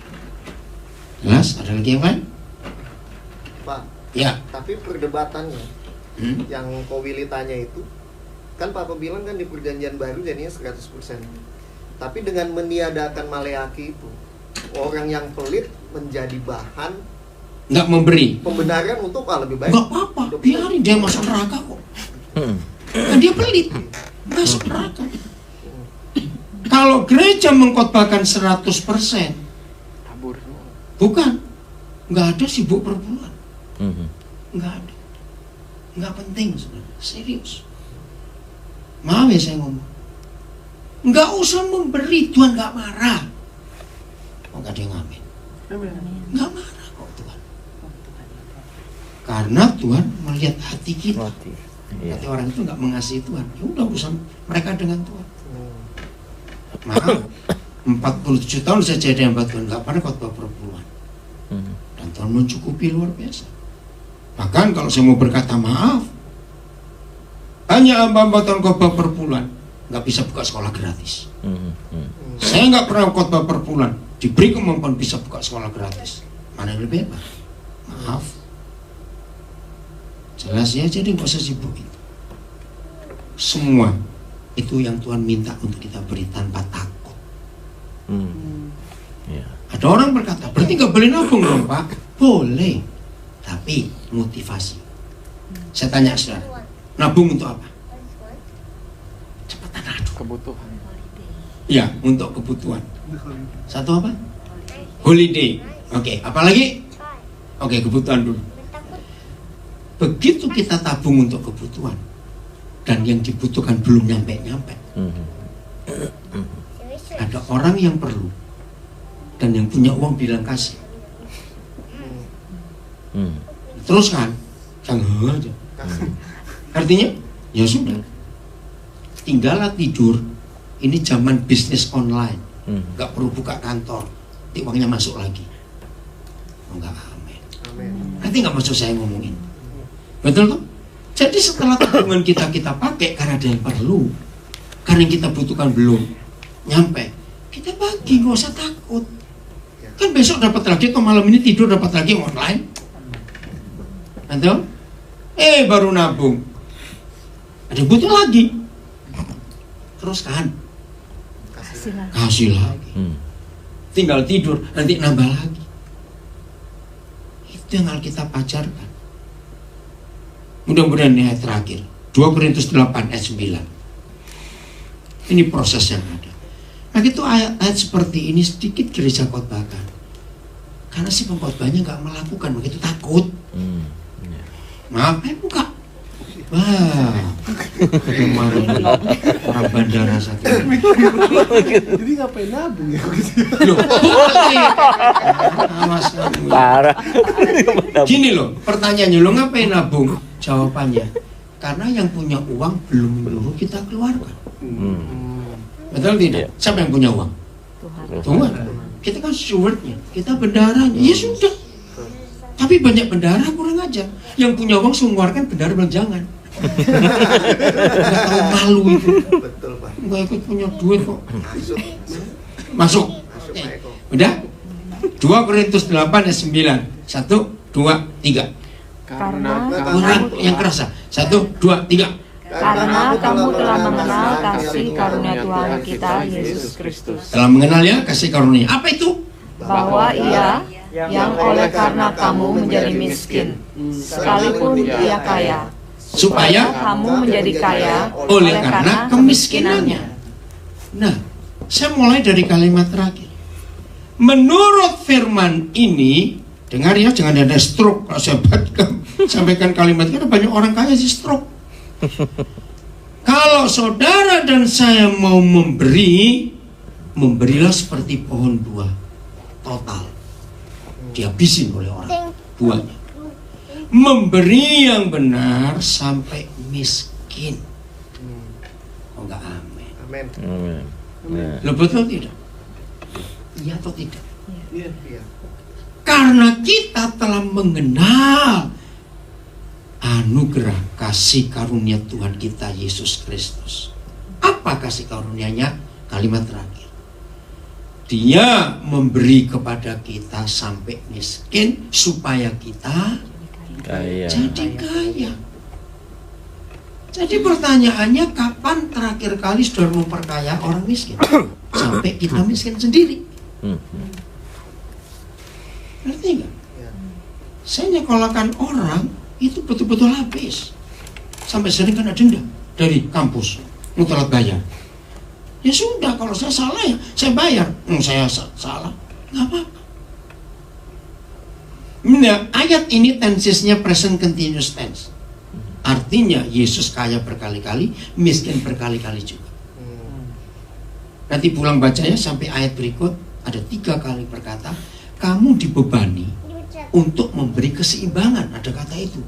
Jelas? Ada lagi yang lain? Pak, Ya. tapi perdebatannya yang Kowili tanya itu, kan Papa bilang kan di perjanjian baru jadinya 100%. Tapi dengan meniadakan Maleaki itu, orang yang pelit menjadi bahan Nggak memberi. pembenaran untuk lebih baik. Nggak apa-apa, biarin dia masuk neraka kok. Kan dia pelit, masuk neraka. Kalau gereja mengkhotbahkan 100%, Tabur. bukan, nggak ada sibuk perpuluhan, nggak ada, nggak penting sebenarnya, serius. Maaf ya saya ngomong, nggak usah memberi, Tuhan nggak marah. Oh, nggak ada yang ngamen, nggak marah kok Tuhan, karena Tuhan melihat hati kita. Hati orang itu nggak mengasihi Tuhan, ya udah urusan mereka dengan Tuhan. Maaf, 47 tahun saya jadi hamba Tuhan, nggak pernah khotbah perpuluhan. Dan Tuhan mencukupi luar biasa. Bahkan kalau saya mau berkata maaf, banyak hamba-hamba Tuhan khotbah perpuluhan nggak bisa buka sekolah gratis. Saya nggak pernah khotbah per bulan, diberi kemampuan bisa buka sekolah gratis. Mana yang lebih hebat? Maaf. Jelas ya, jadi nggak usah sibuk itu. Semua itu yang Tuhan minta untuk kita beri tanpa takut. Ya. Ada orang berkata, berarti nggak boleh nabung dong Pak? Boleh, tapi motivasi. Saya tanya saudara, nabung untuk apa? Cepetan aduh. Kebutuhan. Ya, untuk kebutuhan. Satu apa? Holiday. Oke, apalagi? Oke, kebutuhan dulu. Begitu kita tabung untuk kebutuhan dan yang dibutuhkan belum nyampe-nyampe, ada orang yang perlu dan yang punya uang bilang kasih. Terus kan, jangan aja. Artinya, ya sudah. Tinggallah tidur. Ini zaman bisnis online, nggak perlu buka kantor, nanti uangnya masuk lagi. Oh, enggak, amin. Nanti nggak maksud saya ngomongin, betul tuh? Jadi setelah tabungan kita pakai karena ada yang perlu, karena yang kita butuhkan belum nyampe, kita bagi, nggak usah takut. Kan besok dapat lagi, atau malam ini tidur dapat lagi online, betul? Baru nabung, ada butuh lagi, terus kan? Kasih lagi. Tinggal tidur, nanti nambah lagi. Itu yang Alkitab ajarkan. Mudah-mudahan ini ayat terakhir, 2 Korintus 8 ayat 9. Ini proses yang ada. Nah itu ayat-ayat seperti ini sedikit gereja khotbahkan. Karena si pengkhotbahnya nggak melakukan, begitu takut. Maaf, buka. Wah, kemarin orang bandara satu. Jadi ngapain nabung ya? Loh, awas kamu. Parah. Gini loh, pertanyaannya, lo ngapain nabung? Jawabannya, karena yang punya uang belum menyuruh kita keluarkan. Betul tidak? Siapa yang punya uang? Tuhan. Kita kan stewardnya, kita bendaranya. Ya sudah. Tapi banyak bendara kurang ajar. Yang punya uang mengeluarkan, bendara bilang jangan. Nggak tahu malu itu. Betul, Pak. Nggak ikut punya duit kok. Masuk. Udah? 2 Korintus 8 ayat 9. 1, 2, 3. Karena Kurang yang kerasa. 1, 2, 3. Karena kamu telah mengenal kasih karunia Tuhan kita Yesus Kristus, Telah mengenal ya kasih karunia. Apa itu? bahwa Ia yang oleh karena kamu menjadi miskin, sekalipun Ia kaya, Supaya kamu menjadi kaya oleh karena kemiskinannya. Nah, saya mulai dari kalimat terakhir. Menurut firman ini, dengar ya, jangan ada stroke. Kalau saya sampaikan kalimat itu, banyak orang kaya sih stroke. Kalau saudara dan saya mau memberi, memberilah seperti pohon buah, total dihabisin oleh orang buahnya. Memberi yang benar sampai miskin. Oh enggak, amin. Amin. Lo betul tidak? Iya atau tidak? Iya. Karena kita telah mengenal anugerah kasih karunia Tuhan kita Yesus Kristus. Apa kasih karunia-Nya? Kalimat terakhir. Dia memberi kepada kita sampai miskin supaya kita Kaya. jadi kaya. Jadi pertanyaannya, kapan terakhir kali saudara memperkaya orang miskin? Sampai kita miskin sendiri. Ngerti nggak? Saya nyekolahkan orang itu betul-betul habis. Sampai sering kena denda dari kampus, mutlak bayar. Ya sudah, kalau saya salah ya saya bayar. Saya salah, nggak apa-apa. Nah, ayat ini tensesnya present continuous tense. Artinya Yesus kaya berkali-kali, miskin berkali-kali juga. Nanti pulang bacanya sampai ayat berikut, ada 3 kali berkata, kamu dibebani untuk memberi keseimbangan. Ada kata itu.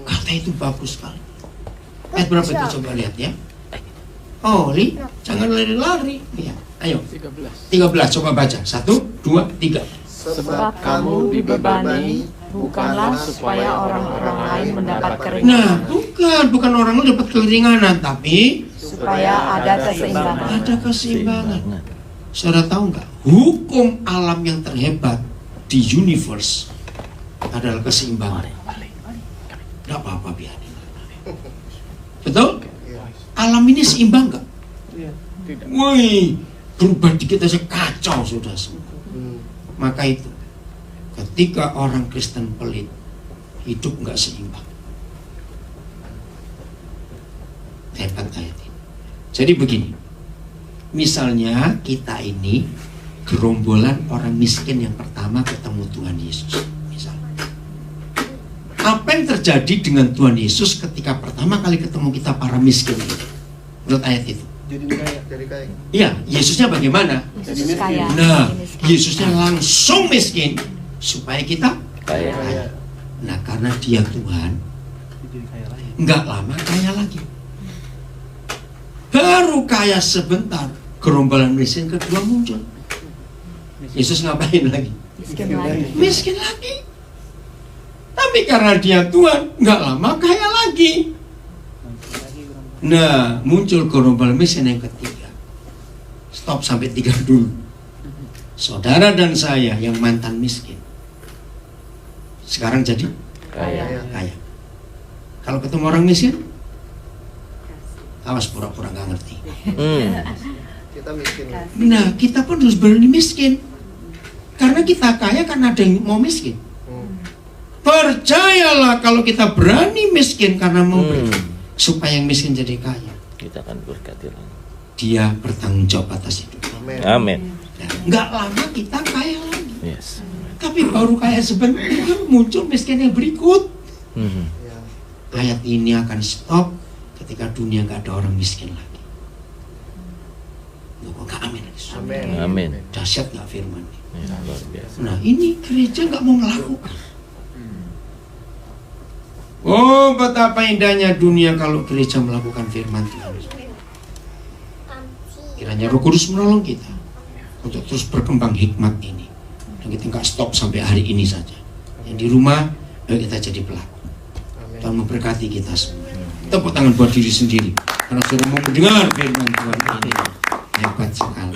Kata itu bagus sekali. Ayat berapa itu coba lihat ya. Oh, jangan lari-lari. Ya, ayo. 13 coba baca. 1, 2, 3. sebab kamu dibebani bukanlah supaya orang-orang lain mendapat keringanan, Nah, bukan orang lain dapat keringanan, tapi supaya ada keseimbangan. ada keseimbangan. Saudara tahu nggak? Hukum alam yang terhebat di universe adalah keseimbangan. Nggak apa-apa biarin. Betul? Alam ini seimbang nggak? Tidak. Wih, berubah dikit aja kacau sudah semua. Maka itu, ketika orang Kristen pelit, hidup nggak seimbang. Hebat ayat ini. Jadi begini, misalnya kita ini gerombolan orang miskin yang pertama ketemu Tuhan Yesus. Misalnya, apa yang terjadi dengan Tuhan Yesus ketika pertama kali ketemu kita para miskin ini? Menurut ayat itu. Jadi kaya. Iya, Yesusnya bagaimana? Yesus kaya. Nah, Yesusnya langsung miskin supaya kita Kaya. kaya. Nah, karena dia Tuhan, Jadi kaya lagi. nggak lama kaya lagi. Baru kaya sebentar, gerombolan miskin kedua muncul. Yesus ngapain lagi? Miskin lagi. Miskin lagi. Tapi karena dia Tuhan, nggak lama kaya lagi. Nah, muncul gerombolan miskin yang ketiga. Stop sampai 3 dulu. Saudara dan saya yang mantan miskin, sekarang jadi Kaya. kaya. Kalau ketemu orang miskin, awas pura-pura nggak ngerti. Kita miskin. Nah, kita pun harus berani miskin. Karena kita kaya karena ada yang mau miskin. Percayalah kalau kita berani miskin karena mau beri, supaya yang miskin jadi kaya, Kita akan berkati lagi. dia bertanggung jawab atas hidup. Amin. Amin. Nah, nggak lama kita kaya lagi. Yes. Tapi baru kaya sebentar muncul miskin yang berikut. Ya. Ayat ini akan stop ketika dunia nggak ada orang miskin lagi. Loh, kok nggak amin? Amin. Amin. Dahsyat nggak firman ini? Ya, luar biasa. Nah, ini gereja nggak mau melakukan. Oh, betapa indahnya dunia kalau gereja melakukan firman Tuhan. Kiranya Roh Kudus menolong kita untuk terus berkembang hikmat ini. Dan kita nggak stop sampai hari ini saja. Yang di rumah, ayo kita jadi pelaku. Amin. Tuhan memberkati kita semua. Tepuk tangan buat diri sendiri karena sudah mau mendengar firman Tuhan ini. Hebat sekali.